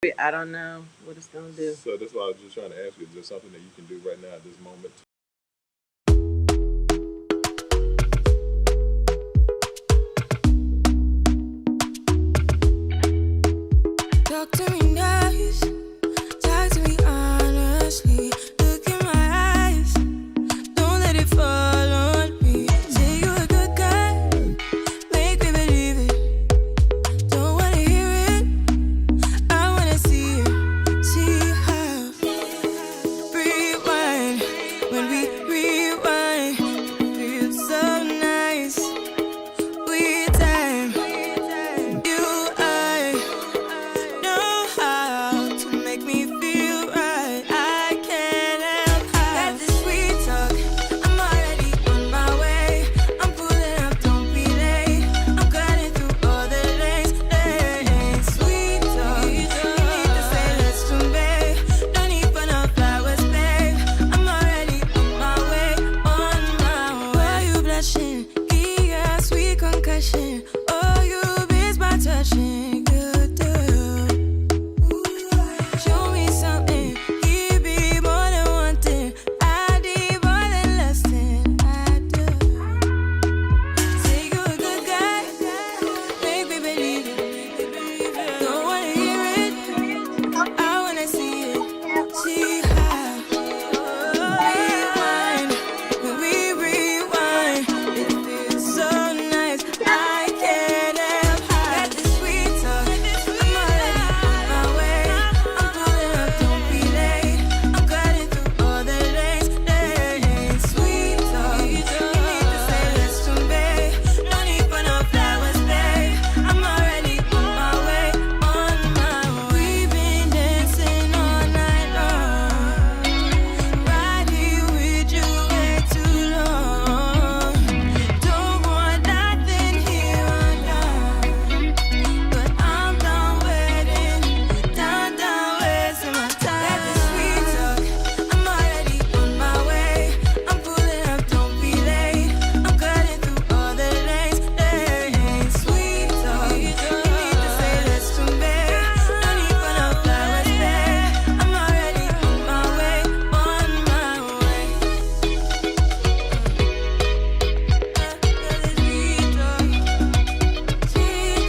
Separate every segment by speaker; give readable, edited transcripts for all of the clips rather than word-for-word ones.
Speaker 1: I don't know what it's gonna do.
Speaker 2: So that's why I was just trying to ask you, is there something that you can do right now at this moment?
Speaker 3: Talk to me nice, talk to me honestly. Look in my eyes, don't let it fall on me. Say you're a good guy, make me believe it. Don't wanna hear it, I wanna see it. See how rewind, when we rewind, it feels so nice. We time, you I know how to make me feel right. I can't help got this sweet talk. I'm already on my way. I'm pulling up, don't be late. I'm cutting through all the lanes. Sweet talk. You need to say let's do babe. No need for no flowers, babe. I'm already on my way, on my way. Why you blushing? Yeah, sweet concussion. Oh, you miss my touching. You do. Show me something, give me more than one thing. I need more than less than I do. Say you're a good guy, make me believe it. Don't wanna hear it, I wanna see it. See how rewind, when we rewind, it feels so nice. I can't help got this sweet talk. I'm already on my way. I'm pulling up, don't be late. I'm cutting through all the lanes. Sweet talk. You need to say let's do babe. No need for no flowers, babe. I'm already on my way, on my way. We've been dancing all night long, right here with you way too long. Don't want nothing here or now, but I'm done waiting, done wasting my time. Got this sweet talk, I'm already on my way. I'm pulling up, don't be late. I'm cutting through all the lanes. Sweet talk, you need to say let's do babe. No need for no flowers, babe. I'm already on my way, on my way. Sweet talk, sweet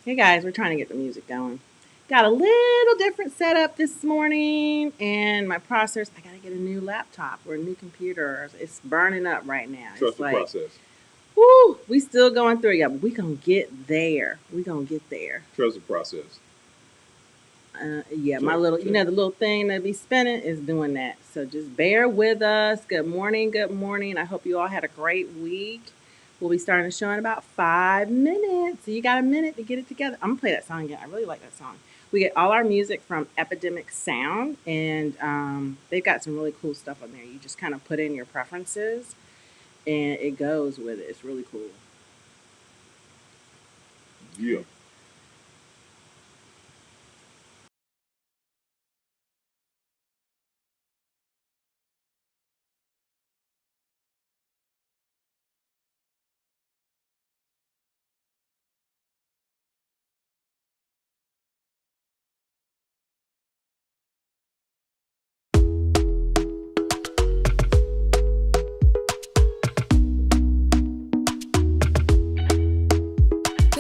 Speaker 1: Hey guys, we're trying to get the music going. Got a little different setup this morning, and my processor. I gotta get a new laptop or a new computer. It's burning up right now.
Speaker 2: Trust
Speaker 1: It's
Speaker 2: the
Speaker 1: like,
Speaker 2: process.
Speaker 1: whoo, we still going through it, yeah, but we gonna get there. We gonna get there.
Speaker 2: Trust the process.
Speaker 1: Yeah, my little, the little thing that be spinning is doing that. So just bear with us. Good morning, good morning. I hope you all had a great week. We'll be starting the show in about 5 minutes. So you got a minute to get it together. I'm gonna play that song again. I really like that song. We get all our music from Epidemic Sound, and they've got some really cool stuff on there. You just kind of put in your preferences, and it goes with it. It's really cool.
Speaker 2: Yeah.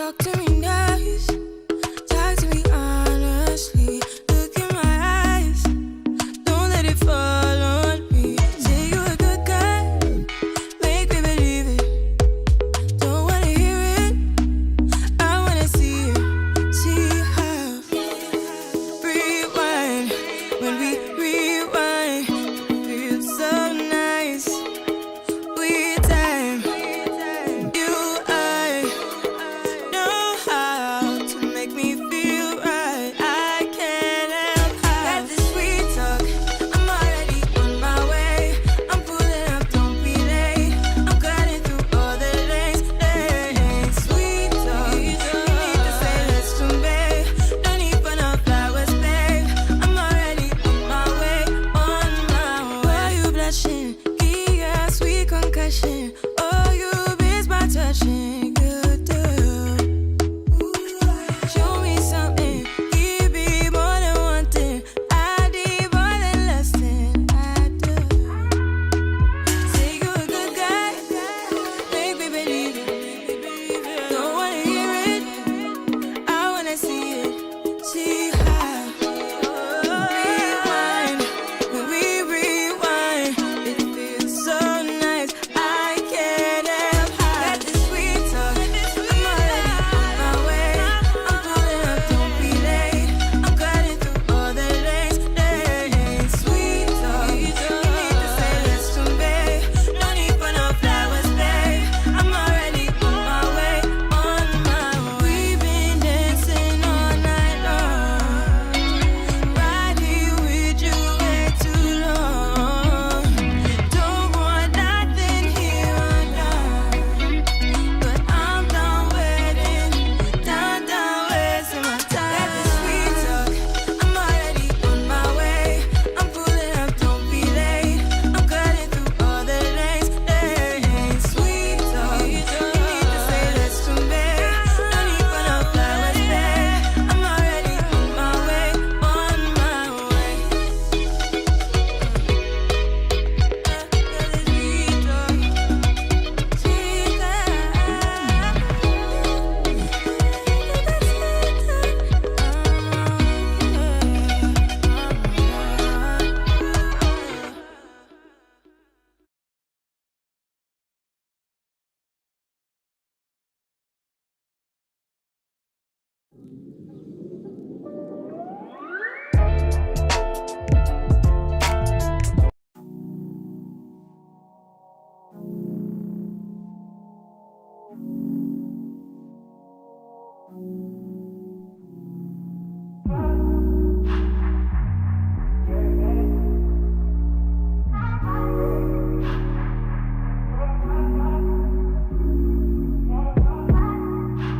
Speaker 3: talk to me now.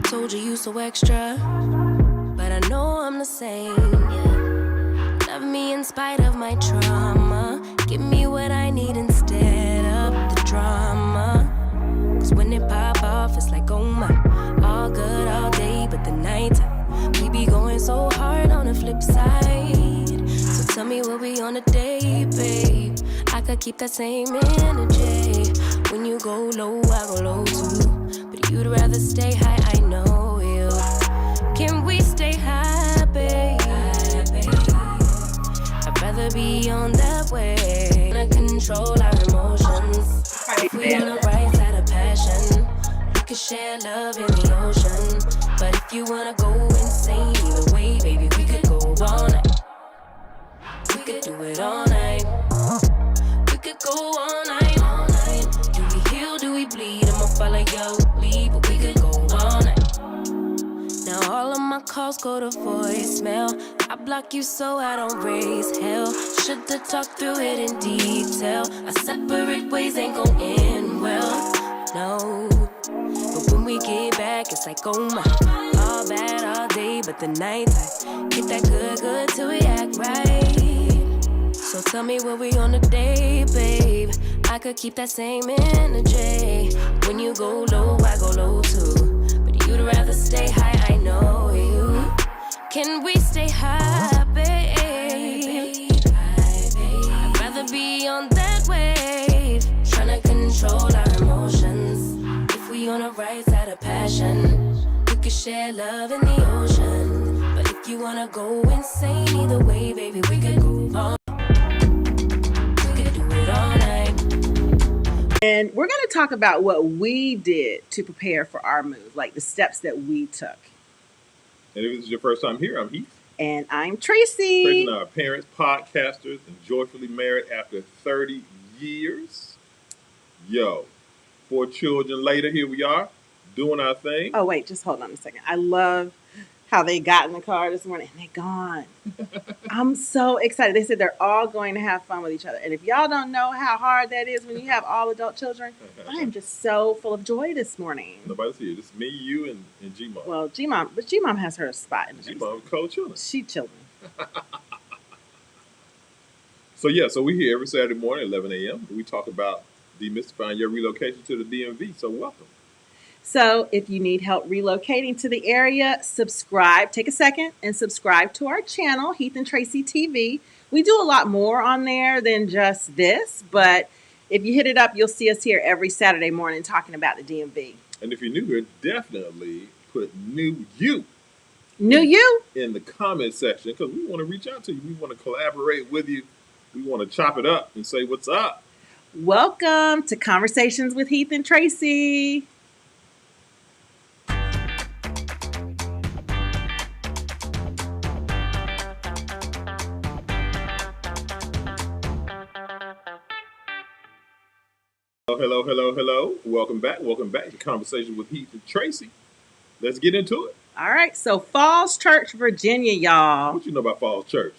Speaker 3: Told you so extra, but I know I'm the same. Yeah. Love me in spite of my trauma. Give me what I need instead of the drama. Cause when it pop off, it's like, oh my. All good all day, but the night we be going so hard on the flip side. So tell me what we on a day, babe. I could keep that same energy. When you go low, I go low too. But you'd rather stay high, I know you. Can we stay high, babe? I'd rather be on that way. To control our emotions. If we on the right side of passion, we could share love in the ocean. But if you wanna go insane either way, baby, we could go all night. We could do it all night. We could go all night, all night. Do we heal, do we bleed? I'ma follow your lead, but we could go all night. Now all of my calls go to voicemail. I block you so I don't raise hell. Should've talked through it in detail. Our separate ways ain't gon' end well, no. But when we get back, it's like, oh my. All bad all day, but the night I get that good till we act right. So tell me what we on a day, babe. I could keep that same energy. When you go low, I go low too. But you'd rather stay high, I know you. Can we stay high, babe? I'd rather be on that wave. Tryna control our emotions. If we on the right side of passion, we could share love in the ocean. But if you wanna go insane either way, baby, we could go on.
Speaker 1: And we're going to talk about what we did to prepare for our move, like the steps that we took.
Speaker 2: And if this is your first time here, I'm Heath.
Speaker 1: And I'm Tracy.
Speaker 2: Tracy and I are parents, podcasters, and joyfully married after 30 years. Yo, 4 children later, here we are, doing our thing.
Speaker 1: Oh, wait, just hold on a second. I love how they got in the car this morning and they're gone. I'm so excited. They said they're all going to have fun with each other. And if y'all don't know how hard that is when you have all adult children, I am just so full of joy this morning.
Speaker 2: Nobody's here. Just me, you, and G-Mom.
Speaker 1: Well, G-Mom, but G-Mom has her spot in the
Speaker 2: G-Mom co-children.
Speaker 1: She chilling.
Speaker 2: So we're here every Saturday morning at 11 a.m. We talk about demystifying your relocation to the DMV. So welcome.
Speaker 1: So if you need help relocating to the area, subscribe. Take a second and subscribe to our channel, HeathandTracyTV. We do a lot more on there than just this, but if you hit it up, you'll see us here every Saturday morning talking about the DMV.
Speaker 2: And if you're new here, definitely put new you.
Speaker 1: New you?
Speaker 2: In the comment section, because we want to reach out to you. We want to collaborate with you. We want to chop it up and say what's up.
Speaker 1: Welcome to Conversations with Heath and Tracy.
Speaker 2: Hello. Welcome back to Conversation with Heath and Tracy. Let's get into it.
Speaker 1: All right, so Falls Church, Virginia, y'all.
Speaker 2: What you know about Falls Church?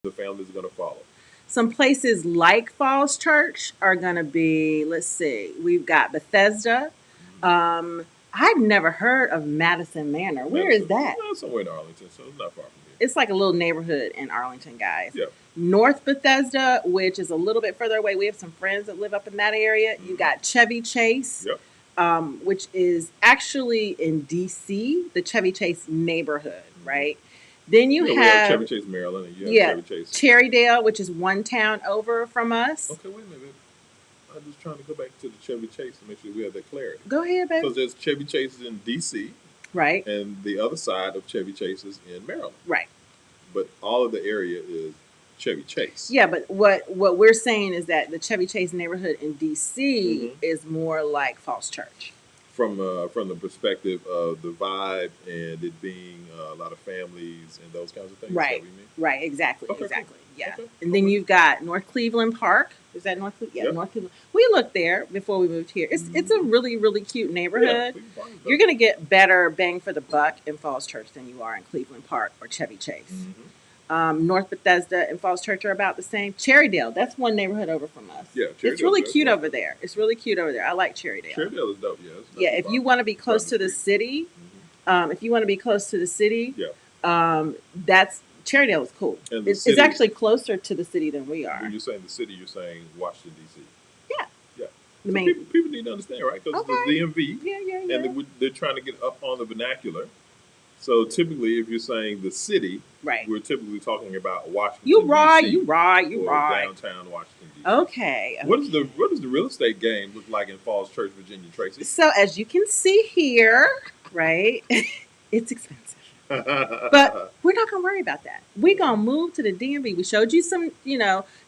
Speaker 2: The families are going to follow.
Speaker 1: Some places like Falls Church are going to be, let's see, we've got Bethesda, I've never heard of Madison Manor. Where is that?
Speaker 2: Well, somewhere in Arlington, so it's not far from here.
Speaker 1: It's like a little neighborhood in Arlington, guys.
Speaker 2: Yeah.
Speaker 1: North Bethesda, which is a little bit further away. We have some friends that live up in that area. You got Chevy Chase, which is actually in D.C., the Chevy Chase neighborhood, right? Then you have
Speaker 2: Chevy Chase, Maryland, and you have Chevy Chase.
Speaker 1: Cherrydale, which is one town over from us.
Speaker 2: Okay, wait a minute. I'm just trying to go back to the Chevy Chase to make sure we have that clarity.
Speaker 1: Go ahead, baby.
Speaker 2: Because there's Chevy Chases in D.C.,
Speaker 1: right,
Speaker 2: and the other side of Chevy Chase is in Maryland,
Speaker 1: right.
Speaker 2: But all of the area is Chevy Chase.
Speaker 1: Yeah, but what we're saying is that the Chevy Chase neighborhood in D.C. is more like Falls Church. From
Speaker 2: the perspective of the vibe and it being a lot of families and those kinds of things.
Speaker 1: Right, right, exactly,
Speaker 2: okay,
Speaker 1: exactly,
Speaker 2: cool.
Speaker 1: Yeah.
Speaker 2: Okay.
Speaker 1: And then you've got North Cleveland Park. Is that North Cleveland? Yeah, yep. North Cleveland. We looked there before we moved here. It's a really, really cute neighborhood. Yeah, you're going to get better bang for the buck in Falls Church than you are in Cleveland Park or Chevy Chase. North Bethesda and Falls Church are about the same. Cherrydale, that's one neighborhood over from us.
Speaker 2: Yeah,
Speaker 1: it's really cute over there. It's really cute over there. I like Cherrydale.
Speaker 2: Cherrydale is dope.
Speaker 1: Yeah, if you want to be close to the city, that's Cherrydale is cool. It's actually closer to the city than we are.
Speaker 2: When you're saying the city, you're saying Washington D.C.
Speaker 1: Yeah.
Speaker 2: Yeah.
Speaker 1: So
Speaker 2: people need to understand, right? Because the DMV,
Speaker 1: yeah.
Speaker 2: And they're trying to get up on the vernacular. So typically, if you're saying the city,
Speaker 1: right,
Speaker 2: we're typically talking about Washington.
Speaker 1: You right.
Speaker 2: Downtown Washington D.C.
Speaker 1: Okay.
Speaker 2: What does the real estate game look like in Falls Church, Virginia, Tracy?
Speaker 1: So as you can see here, right, it's expensive, but we're not gonna worry about that. We're gonna move to the DMV. We showed you some,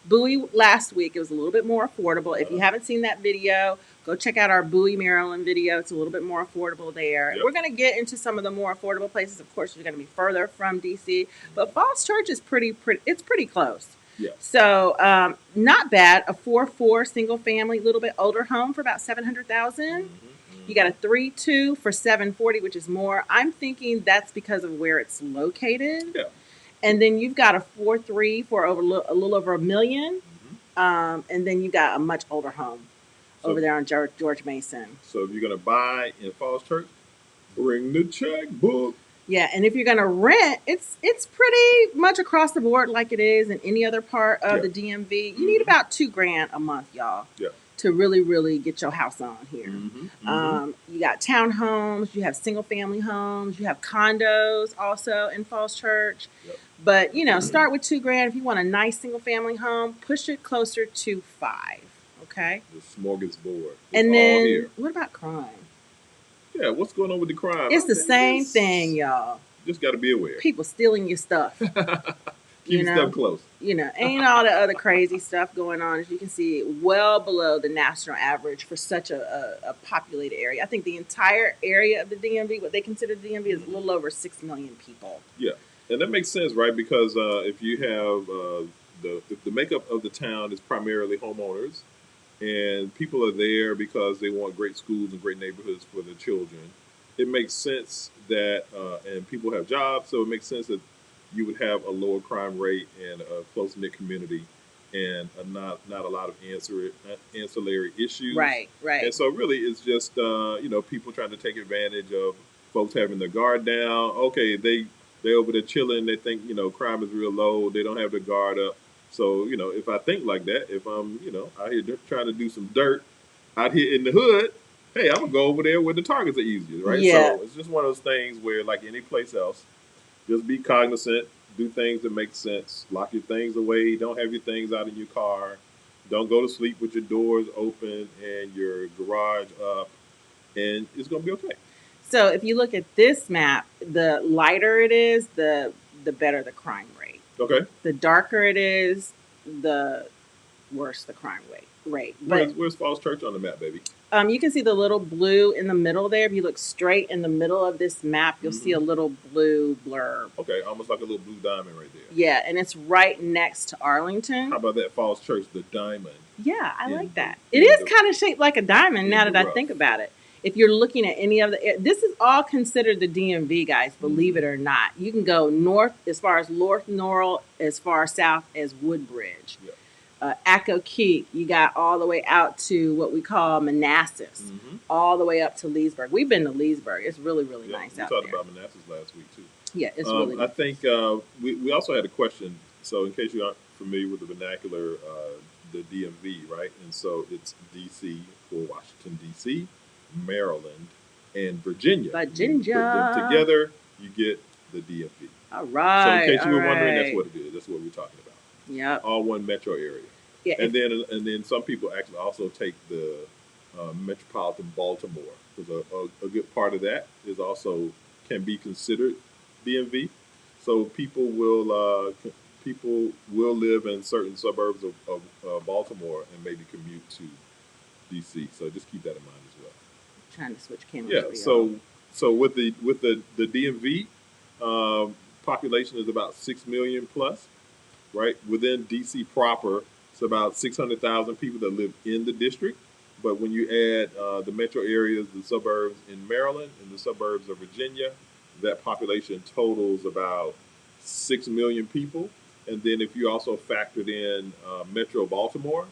Speaker 1: Bowie last week. It was a little bit more affordable. If you haven't seen that video, go check out our Bowie, Maryland video. It's a little bit more affordable there. Yep. We're going to get into some of the more affordable places. Of course, you're going to be further from D.C., but Falls Church is pretty close.
Speaker 2: Yeah.
Speaker 1: So not bad. A 4.4 single family, little bit older home for about $700,000. You got a 3.2 for $740,000, which is more. I'm thinking that's because of where it's located.
Speaker 2: Yeah.
Speaker 1: And then you've got a 4.3 for a little over $1 million. And then you got a much older home over there on George Mason.
Speaker 2: So if you're going to buy in Falls Church, bring the checkbook.
Speaker 1: Yeah, and if you're going to rent, it's pretty much across the board like it is in any other part of the DMV. You need about $2,000 a month, y'all, to really, really get your house on here. You got townhomes, you have single family homes, you have condos also in Falls Church.
Speaker 2: Yep.
Speaker 1: But, start with $2,000. If you want a nice single family home, push it closer to $5,000. Okay.
Speaker 2: The smorgasbord.
Speaker 1: And then, what about crime?
Speaker 2: Yeah, what's going on with the crime?
Speaker 1: It's the same thing, y'all.
Speaker 2: Just got to be aware.
Speaker 1: People stealing your stuff.
Speaker 2: Keep your stuff close.
Speaker 1: Ain't all the other crazy stuff going on. As you can see, well below the national average for such a populated area. I think the entire area of the DMV, what they consider the DMV, is a little over 6 million people.
Speaker 2: Yeah, and that makes sense, right? Because if you have the makeup of the town is primarily homeowners, and people are there because they want great schools and great neighborhoods for their children. It makes sense that, and people have jobs, so it makes sense that you would have a lower crime rate and a close-knit community and not a lot of ancillary issues.
Speaker 1: Right.
Speaker 2: And so really it's just, people trying to take advantage of folks having their guard down. Okay, they over there chilling, they think, crime is real low, they don't have their guard up. So, if I think like that, if I'm, out here trying to do some dirt out here in the hood, hey, I'm going to go over there where the targets are easiest, right?
Speaker 1: Yeah.
Speaker 2: So it's just one of those things where, like any place else, just be cognizant, do things that make sense, lock your things away, don't have your things out in your car, don't go to sleep with your doors open and your garage up, and it's going to be okay.
Speaker 1: So if you look at this map, the lighter it is, the better the crime rate.
Speaker 2: Okay.
Speaker 1: The darker it is, the worse the crime rate. But
Speaker 2: where's Falls Church on the map, baby?
Speaker 1: You can see the little blue in the middle there. If you look straight in the middle of this map, you'll see a little blue blurb.
Speaker 2: Okay, almost like a little blue diamond right there.
Speaker 1: Yeah, and it's right next to Arlington.
Speaker 2: How about that Falls Church, the diamond?
Speaker 1: Yeah, I like that. It is kind of shaped like a diamond now that I think about it. If you're looking at any of this is all considered the DMV, guys, believe it or not. You can go north as far as North Laurel, as far south as Woodbridge.
Speaker 2: Yeah.
Speaker 1: Accokeek. You got all the way out to what we call Manassas, all the way up to Leesburg. We've been to Leesburg. It's really, really nice
Speaker 2: we
Speaker 1: out
Speaker 2: talked
Speaker 1: there.
Speaker 2: about Manassas last week too.
Speaker 1: Yeah, it's really
Speaker 2: I
Speaker 1: nice.
Speaker 2: think we also had a question. So in case you aren't familiar with the vernacular, the DMV, right? And so it's DC for Washington DC, Maryland, and Virginia. You put them together, you get the DMV.
Speaker 1: All right.
Speaker 2: So in case you were wondering, that's what it is. That's what we're talking about.
Speaker 1: Yep.
Speaker 2: All one metro area.
Speaker 1: Yeah.
Speaker 2: And then some people actually also take the metropolitan Baltimore, because a good part of that is also can be considered DMV. So people will live in certain suburbs of Baltimore and maybe commute to DC. So just keep that in mind as well.
Speaker 1: I'm trying to switch cameras.
Speaker 2: Yeah. So with the DMV, population is about 6 million plus, right? Within DC proper, it's about 600,000 people that live in the district. But when you add the metro areas, the suburbs in Maryland, and the suburbs of Virginia, that population totals about 6 million people. And then if you also factored in Metro Baltimore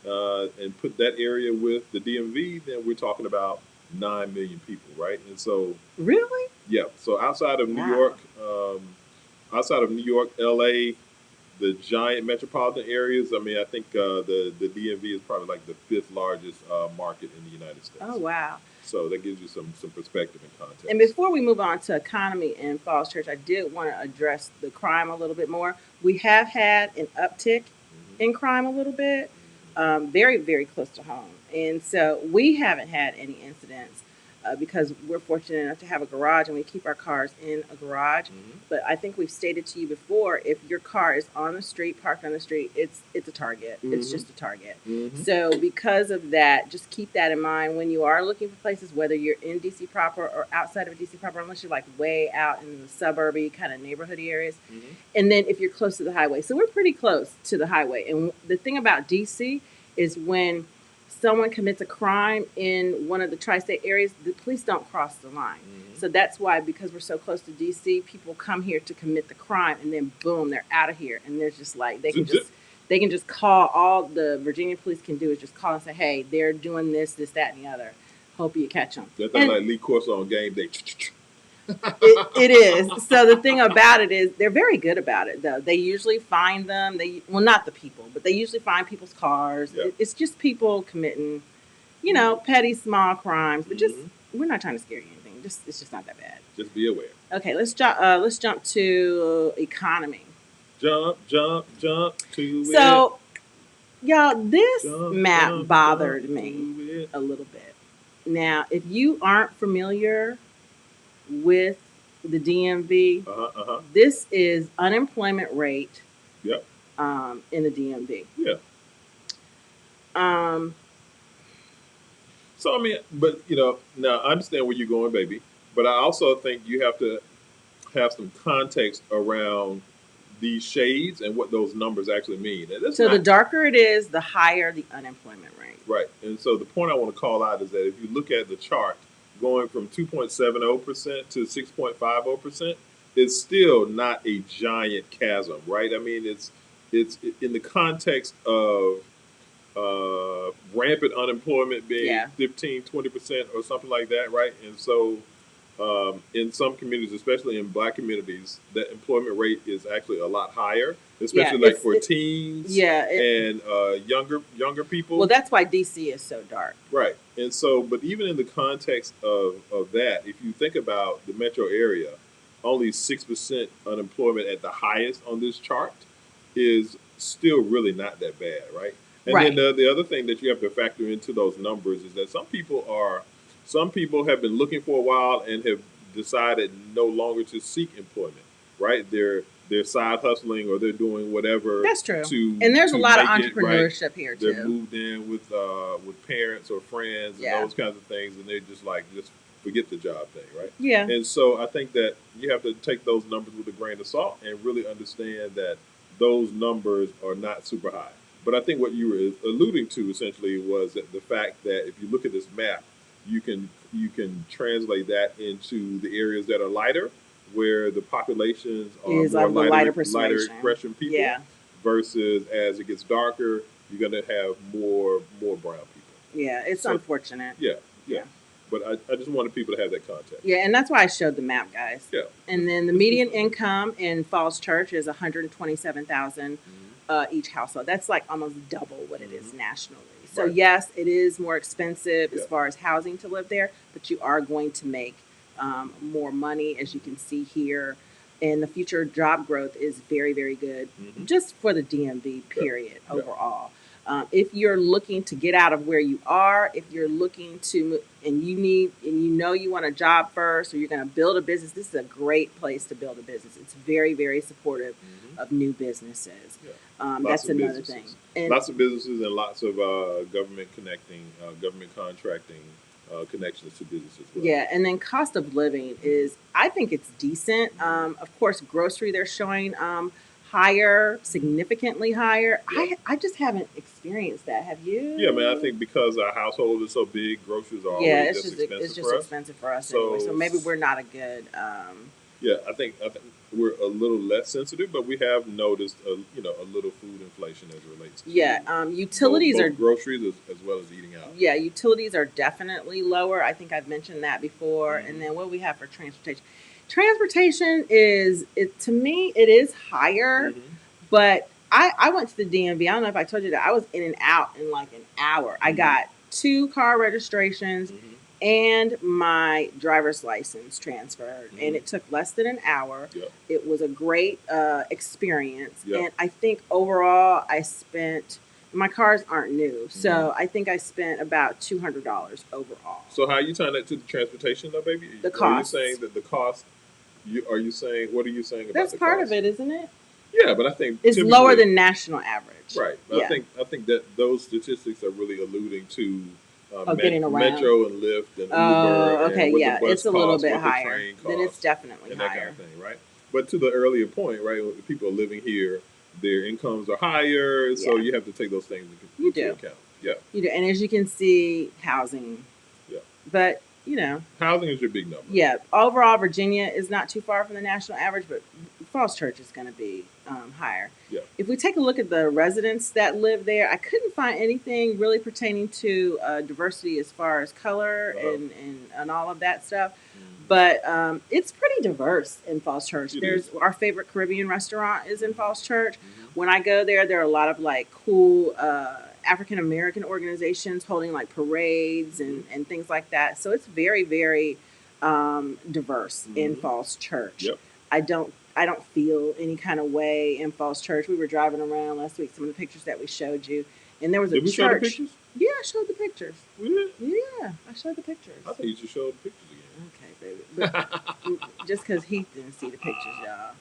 Speaker 2: and put that area with the DMV, then we're talking about 9 million people, right? And so
Speaker 1: really,
Speaker 2: yeah. So outside of New York, LA, the giant metropolitan areas, I mean, I think the DMV is probably like the 5th largest market in the United States.
Speaker 1: Oh wow!
Speaker 2: So that gives you some perspective and context.
Speaker 1: And before we move on to economy in Falls Church, I did want to address the crime a little bit more. We have had an uptick in crime a little bit, very, very close to home. And so we haven't had any incidents because we're fortunate enough to have a garage and we keep our cars in a garage. But I think we've stated to you before, if your car is on the street, parked on the street, it's a target. It's just a target. So because of that, just keep that in mind when you are looking for places, whether you're in DC proper or outside of DC proper, unless you're like way out in the suburby kind of neighborhoody areas. And then if you're close to the highway. So we're pretty close to the highway. And the thing about DC is when someone commits a crime in one of the tri-state areas, the police don't cross the line. So that's why, because we're so close to DC, people come here to commit the crime, and then boom, they're out of here. And there's just like they can just call. All the Virginia police can do is just call and say, hey, they're doing this, that, and the other. Hope you catch them.
Speaker 2: That's like Lee Corso on game day.
Speaker 1: It is. So the thing about it is they're very good about it, though. They usually find them. Not the people, but they usually find people's cars.
Speaker 2: Yep.
Speaker 1: It's just people committing, petty, small crimes. But just we're not trying to scare you or anything. It's just not that bad.
Speaker 2: Just be aware.
Speaker 1: Okay, let's jump to economy.
Speaker 2: Jump to it.
Speaker 1: So, y'all, this map bothered me a little bit. Now, if you aren't familiar with the DMV, this is unemployment rate.
Speaker 2: Yep.
Speaker 1: In the DMV.
Speaker 2: Yeah. So I mean, but now I understand where you're going, baby. But I also think you have to have some context around these shades and what those numbers actually mean. And
Speaker 1: so the darker it is, the higher the unemployment rate.
Speaker 2: Right. And so the point I want to call out is that if you look at the chart, going from 2.70% to 6.50% is still not a giant chasm, right? I mean, it's in the context of rampant unemployment being 15, 20% or something like that, right? And so in some communities, especially in Black communities, that employment rate is actually a lot higher, especially for teens and younger people.
Speaker 1: Well, that's why DC is so dark.
Speaker 2: Right. And so, but even in the context of that, if you think about the metro area, only 6% unemployment at the highest on this chart is still really not that bad, right? And then the other thing that you have to factor into those numbers is that some people have been looking for a while and have decided no longer to seek employment, right? They're side hustling or they're doing whatever.
Speaker 1: That's true. And there's a lot of entrepreneurship here too.
Speaker 2: They're moved in with parents or friends and those kinds of things, and they're just forget the job thing, right?
Speaker 1: Yeah.
Speaker 2: And so I think that you have to take those numbers with a grain of salt and really understand that those numbers are not super high. But I think what you were alluding to essentially was that the fact that if you look at this map, you can translate that into the areas that are lighter, where the populations are more lighter expression people. Yeah. versus as it gets darker, you're going to have more brown people.
Speaker 1: Yeah, it's
Speaker 2: So
Speaker 1: unfortunate.
Speaker 2: yeah, yeah.
Speaker 1: Yeah.
Speaker 2: But I just wanted people to have that context.
Speaker 1: Yeah, and that's why I showed the map, guys.
Speaker 2: Yeah.
Speaker 1: And then the median income in Falls Church is 127,000 each household. That's like almost double what it is nationally. So
Speaker 2: Right.
Speaker 1: yes, it is more expensive as
Speaker 2: Yeah.
Speaker 1: far as housing to live there, but you are going to make more money, as you can see here. And the future job growth is very, very good, just for the DMV period
Speaker 2: Yeah.
Speaker 1: overall. If you're looking to get out of where you are, if you're looking to, and you know you want a job first, or you're going to build a business, this is a great place to build a business. It's very, very supportive of new businesses.
Speaker 2: Yeah.
Speaker 1: That's
Speaker 2: of
Speaker 1: another
Speaker 2: businesses.
Speaker 1: thing. And
Speaker 2: Lots of businesses and lots of government government contracting connections to businesses. As well.
Speaker 1: yeah, and then cost of living is, I think it's decent. Of course, grocery they're showing higher, significantly higher.
Speaker 2: Yeah.
Speaker 1: I just haven't experienced that. Have you?
Speaker 2: Yeah, man. I think because our household is so big, groceries are
Speaker 1: Yeah,
Speaker 2: always
Speaker 1: it's
Speaker 2: just
Speaker 1: just
Speaker 2: expensive for us.
Speaker 1: expensive for us
Speaker 2: So-
Speaker 1: anyway. So maybe we're not a good.
Speaker 2: Yeah, I think we're a little less sensitive, but we have noticed a little food inflation as it relates to
Speaker 1: Utilities
Speaker 2: both
Speaker 1: are.
Speaker 2: groceries as well as eating out.
Speaker 1: Yeah, utilities are definitely lower. I think I've mentioned that before. And then what do we have for transportation? Transportation to me, it is higher, but I went to the DMV. I don't know if I told you that. I was in and out in like an hour. I got 2 car registrations and my driver's license transferred, and it took less than an hour.
Speaker 2: Yep.
Speaker 1: It was a great experience.
Speaker 2: Yep.
Speaker 1: And I think overall I spent, my cars aren't new, so I think I spent about $200 overall.
Speaker 2: So how are you tying that to the transportation, though, baby?
Speaker 1: The
Speaker 2: Are
Speaker 1: costs.
Speaker 2: you saying that the cost? What are you saying about
Speaker 1: That's
Speaker 2: the
Speaker 1: part
Speaker 2: cost?
Speaker 1: of it, isn't it?
Speaker 2: Yeah, but I think
Speaker 1: It's
Speaker 2: typically-
Speaker 1: lower than national average.
Speaker 2: right. But
Speaker 1: Yeah.
Speaker 2: I think that those statistics are really alluding to
Speaker 1: getting around.
Speaker 2: Metro and Lyft and Uber.
Speaker 1: Oh, okay,
Speaker 2: and what
Speaker 1: yeah,
Speaker 2: the bus
Speaker 1: it's a little
Speaker 2: costs,
Speaker 1: bit
Speaker 2: what the
Speaker 1: higher.
Speaker 2: train
Speaker 1: Then it's
Speaker 2: costs,
Speaker 1: definitely
Speaker 2: and that
Speaker 1: higher.
Speaker 2: kind of thing, right? But to the earlier point, right, when people are living here, their incomes are higher, so
Speaker 1: Yeah.
Speaker 2: you have to take those things
Speaker 1: You
Speaker 2: into
Speaker 1: do.
Speaker 2: account. Yeah,
Speaker 1: You know, and as you can see, housing.
Speaker 2: Yeah.
Speaker 1: But
Speaker 2: housing is your big number.
Speaker 1: yeah, overall Virginia is not too far from the national average, but Falls Church is going to be higher.
Speaker 2: Yeah.
Speaker 1: If we take a look at the residents that live there, I couldn't find anything really pertaining to diversity as far as color and all of that stuff. But it's pretty diverse in Falls Church.
Speaker 2: It
Speaker 1: There's
Speaker 2: is.
Speaker 1: our favorite Caribbean restaurant is in Falls Church. When I go there, there are a lot of like cool African American organizations holding like parades and things like that. So it's very, very diverse in Falls Church.
Speaker 2: Yep.
Speaker 1: I don't feel any kind of way in Falls Church. We were driving around last week, some of the pictures that we showed you, and there was a
Speaker 2: Did we show the
Speaker 1: church.
Speaker 2: pictures?
Speaker 1: Yeah, I showed the pictures.
Speaker 2: We did?
Speaker 1: Yeah, I showed the pictures.
Speaker 2: I think you should show the pictures again.
Speaker 1: Okay, baby. But just because Heath didn't see the pictures, y'all.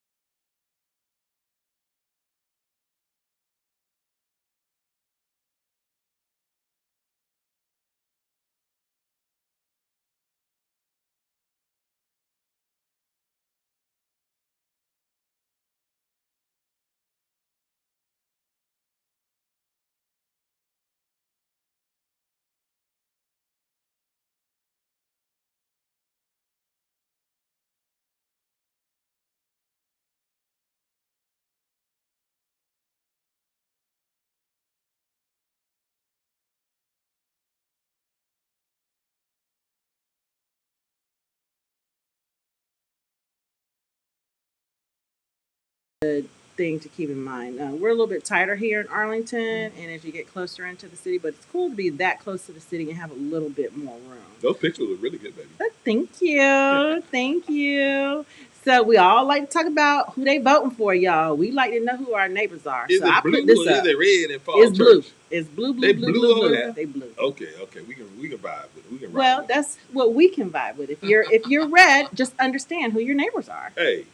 Speaker 1: Thing to keep in mind. We're a little bit tighter here in Arlington, and as you get closer into the city, but it's cool to be that close to the city and have a little bit more room.
Speaker 2: Those pictures are really good, baby.
Speaker 1: Thank you. Thank you. So we all like to talk about who they voting for, y'all. We like to know who our neighbors are.
Speaker 2: Is
Speaker 1: so
Speaker 2: it
Speaker 1: I
Speaker 2: blue
Speaker 1: put this
Speaker 2: or
Speaker 1: up.
Speaker 2: is it red in Falls
Speaker 1: It's blue.
Speaker 2: Church?
Speaker 1: It's blue,
Speaker 2: They
Speaker 1: blue, blue,
Speaker 2: blue
Speaker 1: blue,
Speaker 2: over
Speaker 1: blue.
Speaker 2: there?
Speaker 1: They blue.
Speaker 2: Okay, we can vibe with it. We can.
Speaker 1: Well,
Speaker 2: ride with it.
Speaker 1: that's what we can vibe with. If you're red, just understand who your neighbors are.
Speaker 2: Hey,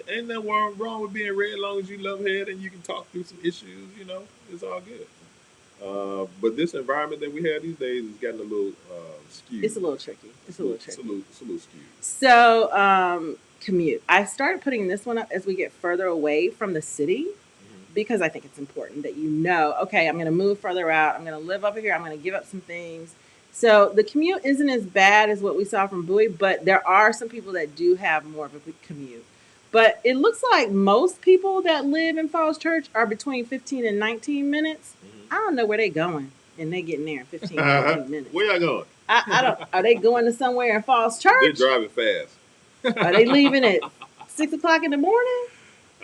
Speaker 2: ain't nothing wrong with being red as long as you love head and you can talk through some issues. It's all good. But this environment that we have these days has gotten a little skewed.
Speaker 1: It's a little tricky. It's a little tricky.
Speaker 2: It's a little skewed.
Speaker 1: So, commute. I started putting this one up as we get further away from the city because I think it's important that okay, I'm going to move further out. I'm going to live over here. I'm going to give up some things. So the commute isn't as bad as what we saw from Bowie, but there are some people that do have more of a commute. But it looks like most people that live in Falls Church are between 15 and 19 minutes. I don't know where they going, and they getting there in 15, 19 minutes.
Speaker 2: Where y'all going?
Speaker 1: I don't. Are they going to somewhere in Falls
Speaker 2: They're
Speaker 1: Church?
Speaker 2: driving fast.
Speaker 1: Are they leaving at 6 o'clock in the morning?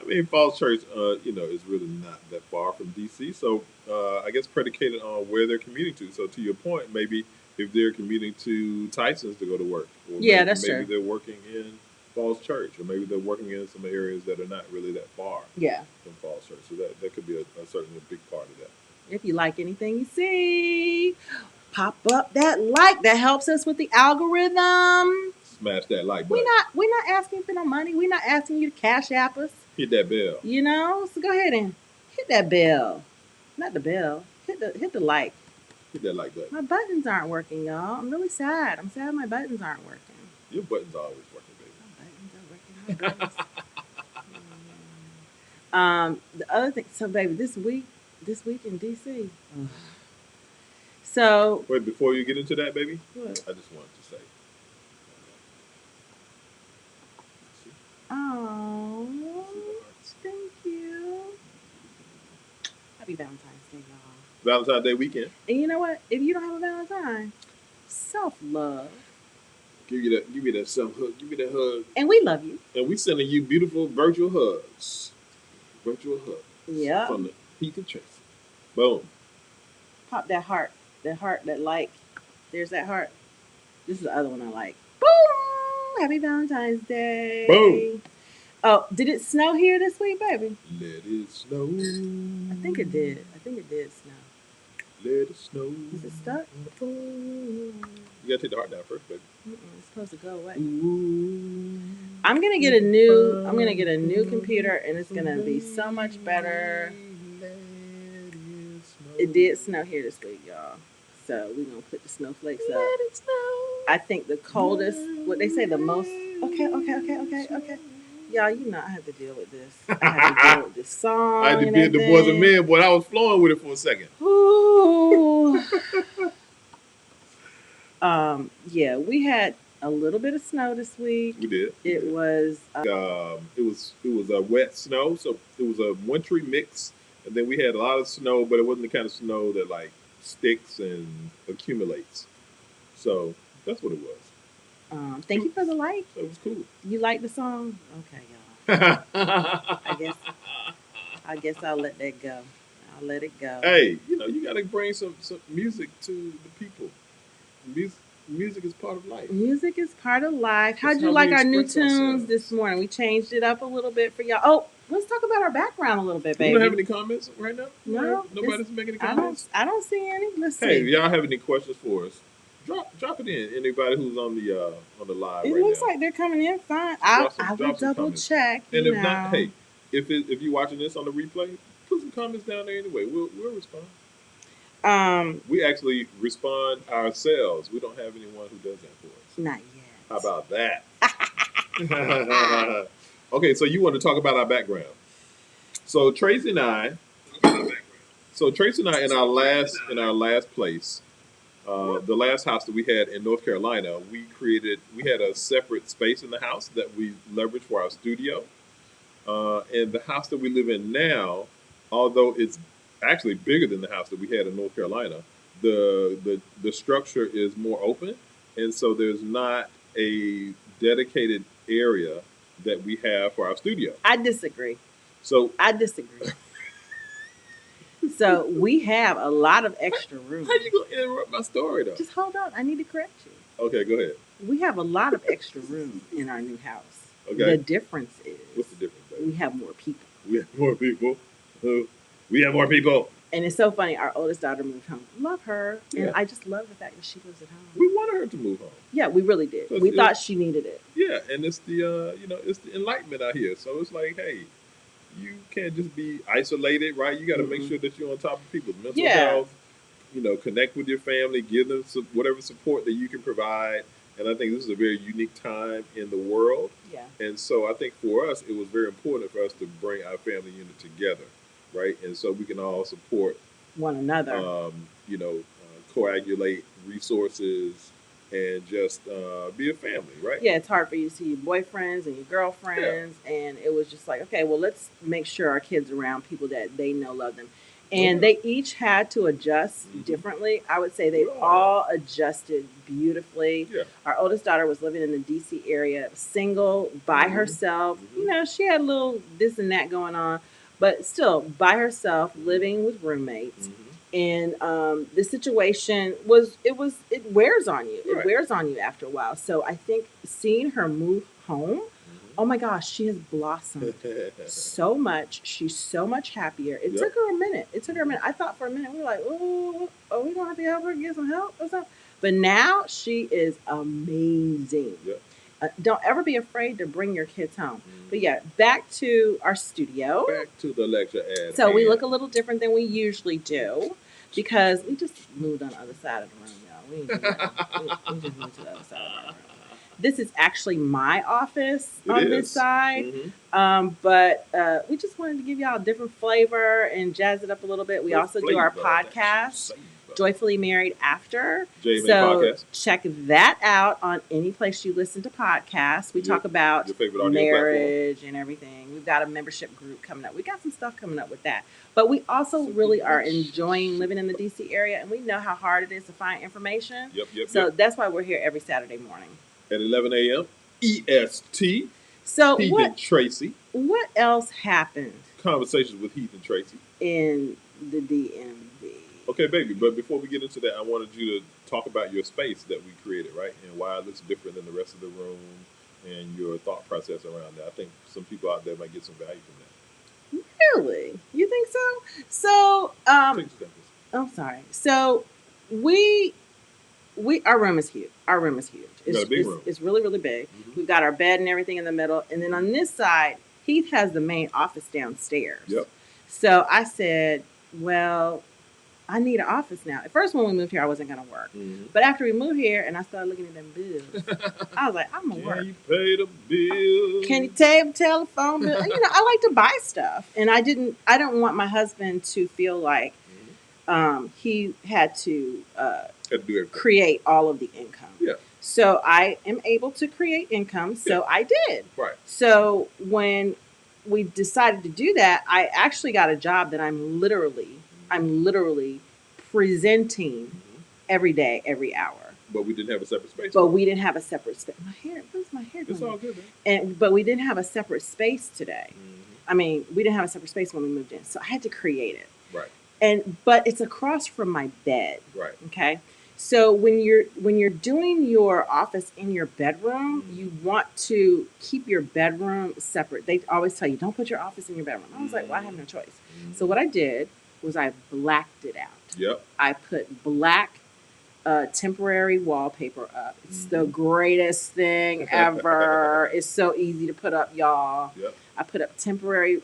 Speaker 2: I mean, Falls Church, is really not that far from DC. So I guess predicated on where they're commuting to. So to your point, maybe if they're commuting to Tyson's to go to work, or
Speaker 1: Yeah, that's
Speaker 2: maybe
Speaker 1: true.
Speaker 2: they're working in Falls Church, or maybe they're working in some areas that are not really that far
Speaker 1: Yeah.
Speaker 2: from Falls Church. So that could be certainly a big part of that.
Speaker 1: If you like anything you see, pop up that like. That helps us with the algorithm.
Speaker 2: Smash that like button.
Speaker 1: We're not asking for no money. We're not asking you to cash app us.
Speaker 2: Hit that bell.
Speaker 1: You know, so go ahead and hit that bell. Not the bell. Hit the like.
Speaker 2: Hit that like button.
Speaker 1: My buttons aren't working, y'all. I'm really sad. I'm sad my buttons aren't working.
Speaker 2: Your button's always working, baby.
Speaker 1: My buttons are working. The other thing, so baby, this week in DC. So
Speaker 2: Wait, before you get into that, baby,
Speaker 1: what?
Speaker 2: I just wanted to say.
Speaker 1: Oh, thank you. Happy Valentine's Day, y'all.
Speaker 2: Valentine's Day weekend.
Speaker 1: And you know what? If you don't have a Valentine, self-love.
Speaker 2: Give me that self hug. Give me that hug.
Speaker 1: And we love you.
Speaker 2: And we sending you beautiful virtual hugs. Virtual hugs.
Speaker 1: Yeah.
Speaker 2: From the HeathandTracy. Boom.
Speaker 1: Pop that heart. That like. There's that heart. This is the other one I like. Boom! Happy Valentine's Day.
Speaker 2: Boom.
Speaker 1: Oh, did it snow here this week, baby?
Speaker 2: Let it snow.
Speaker 1: I think it did. Snow.
Speaker 2: Let it snow.
Speaker 1: Is it stuck?
Speaker 2: You gotta take the heart down first, baby.
Speaker 1: It's supposed to go away.
Speaker 2: Ooh.
Speaker 1: I'm gonna get a new computer, and it's gonna be so much better. It did snow here this week, y'all. So we're gonna put the snowflakes up.
Speaker 2: Let it snow.
Speaker 1: I think the coldest, what they say, the most. Okay. Y'all, you know I have to deal with this. I have to deal with this song.
Speaker 2: I had to
Speaker 1: and
Speaker 2: be the boys and
Speaker 1: everything.
Speaker 2: men, boy. I was flowing with it for a second.
Speaker 1: Ooh. Yeah, we had a little bit of snow this week.
Speaker 2: We did.
Speaker 1: It was
Speaker 2: It was a wet snow, so it was a wintry mix, and then we had a lot of snow, but it wasn't the kind of snow that like sticks and accumulates. So that's what it was.
Speaker 1: thank you for the like.
Speaker 2: So it was cool.
Speaker 1: You like the song? Okay, y'all. I guess I'll let that go. I'll let it go.
Speaker 2: Hey, you got to bring some music to the people. Music is part of life.
Speaker 1: Music is part of life. How'd
Speaker 2: That's
Speaker 1: you
Speaker 2: how
Speaker 1: like
Speaker 2: we
Speaker 1: our new
Speaker 2: express
Speaker 1: tunes
Speaker 2: ourselves.
Speaker 1: this morning? We changed it up a little bit for y'all. Oh, let's talk about our background a little bit,
Speaker 2: You
Speaker 1: baby.
Speaker 2: don't have any comments right now?
Speaker 1: No,
Speaker 2: Nobody's making any
Speaker 1: I
Speaker 2: comments?
Speaker 1: don't see any. Let's see.
Speaker 2: Hey, if y'all have any questions for us, drop it in. Anybody who's on the live
Speaker 1: It
Speaker 2: right
Speaker 1: looks
Speaker 2: now.
Speaker 1: like they're coming in fine. I will
Speaker 2: drop some
Speaker 1: double
Speaker 2: comments.
Speaker 1: check.
Speaker 2: And
Speaker 1: you
Speaker 2: if
Speaker 1: know.
Speaker 2: not, hey, if you're watching this on the replay, put some comments down there anyway. We'll respond. We actually respond ourselves. We don't have anyone who does that for us.
Speaker 1: Not yet.
Speaker 2: How about that? Okay, so you want to talk about our background. So Tracy and I in our last place, the last house that we had in North Carolina, we had a separate space in the house that we leveraged for our studio. And the house that we live in now, although it's actually bigger than the house that we had in North Carolina, the structure is more open, and so there's not a dedicated area that we have for our studio.
Speaker 1: I disagree.
Speaker 2: So
Speaker 1: So we have a lot of extra room.
Speaker 2: how you gonna interrupt my story though?
Speaker 1: Just hold on. I need to correct you.
Speaker 2: Okay, go ahead.
Speaker 1: We have a lot of extra room in our new house.
Speaker 2: Okay.
Speaker 1: The difference is
Speaker 2: What's the difference, baby?
Speaker 1: we have more people.
Speaker 2: We have more people. We have more people.
Speaker 1: And it's so funny. Our oldest daughter moved home. Love her.
Speaker 2: Yeah.
Speaker 1: And I just love the fact that she lives at home.
Speaker 2: We wanted her to move home.
Speaker 1: Yeah, we really did.
Speaker 2: So
Speaker 1: We
Speaker 2: it's-
Speaker 1: thought she needed it.
Speaker 2: Yeah, and it's the it's the enlightenment out here. So it's like, hey, you can't just be isolated, right? You got to make sure that you're on top of people's mental
Speaker 1: Yeah.
Speaker 2: health. Connect with your family, give them whatever support that you can provide. And I think this is a very unique time in the world.
Speaker 1: Yeah.
Speaker 2: And so I think for us, it was very important for us to bring our family unit together, right? And so we can all support,
Speaker 1: One another.
Speaker 2: coagulate resources, and just be a family, right?
Speaker 1: Yeah, it's hard for you to see your boyfriends and your girlfriends, and it was just like, okay, well, let's make sure our kids are around people that they know love them. And
Speaker 2: Yeah.
Speaker 1: they each had to adjust differently. I would say they
Speaker 2: Yeah.
Speaker 1: all adjusted beautifully.
Speaker 2: Yeah.
Speaker 1: Our oldest daughter was living in the DC area, single, by herself. You know, she had a little this and that going on, but still by herself, living with roommates. And the situation it wears on you. It
Speaker 2: Right.
Speaker 1: wears on you after a while. So I think seeing her move home, oh my gosh, she has blossomed so much. She's so much happier. It took her a minute. I thought for a minute we were like, oh, are we gonna have to help her get some help or something? But now she is amazing.
Speaker 2: Yep.
Speaker 1: Don't ever be afraid to bring your kids home. But yeah, back to our studio.
Speaker 2: Back to the lecture ad.
Speaker 1: So we look a little different than we usually do because we just moved on the other side of the room, y'all. We just moved to the other side of the room. This is actually my office on this side, but we just wanted to give y'all a different flavor and jazz it up a little bit. We also do our podcast, Joyfully Married After.
Speaker 2: JMA
Speaker 1: so
Speaker 2: podcast.
Speaker 1: check that out on any place you listen to podcasts. We talk about marriage and everything. We've got a membership group coming up. We got some stuff coming up with that. But we also really are enjoying living in the DC area, and we know how hard it is to find information. So that's why we're here every Saturday morning.
Speaker 2: At 11 a.m. EST.
Speaker 1: So
Speaker 2: Heathan Tracy.
Speaker 1: What else happened?
Speaker 2: Conversations with Heathan Tracy.
Speaker 1: In the DMV.
Speaker 2: Okay, baby, but before we get into that, I wanted you to talk about your space that we created, right? And why it looks different than the rest of the room and your thought process around that. I think some people out there might get some value from that.
Speaker 1: Really? You think so? So, I'm sorry. So, our room is huge. It's
Speaker 2: got a big room.
Speaker 1: It's really, really big. We've got our bed and everything in the middle. And then on this side, Heath has the main office downstairs.
Speaker 2: Yep.
Speaker 1: So I said, well, I need an office now. At first, when we moved here, I wasn't going to work. But after we moved here and I started looking at them bills, I was like, I'm going to work.
Speaker 2: Can you pay the bills?
Speaker 1: Can you pay the telephone bill? You know, I like to buy stuff. And I don't want my husband to feel like he had to create all of the income.
Speaker 2: Yeah.
Speaker 1: So I am able to create income. So I did.
Speaker 2: Right.
Speaker 1: So when we decided to do that, I actually got a job that I'm literally presenting every day, every hour.
Speaker 2: But we didn't have a separate space.
Speaker 1: My hair, what's my hair doing?
Speaker 2: It's all good, man.
Speaker 1: But we didn't have a separate space today. I mean, we didn't have a separate space when we moved in. So I had to create it.
Speaker 2: Right.
Speaker 1: But it's across from my bed.
Speaker 2: Right.
Speaker 1: Okay. So when you're doing your office in your bedroom, you want to keep your bedroom separate. They always tell you, don't put your office in your bedroom. I was like, well, I have no choice. So what I did was I blacked it out.
Speaker 2: Yep.
Speaker 1: I put black temporary wallpaper up. It's the greatest thing ever. It's so easy to put up, y'all.
Speaker 2: Yep.
Speaker 1: I put up temporary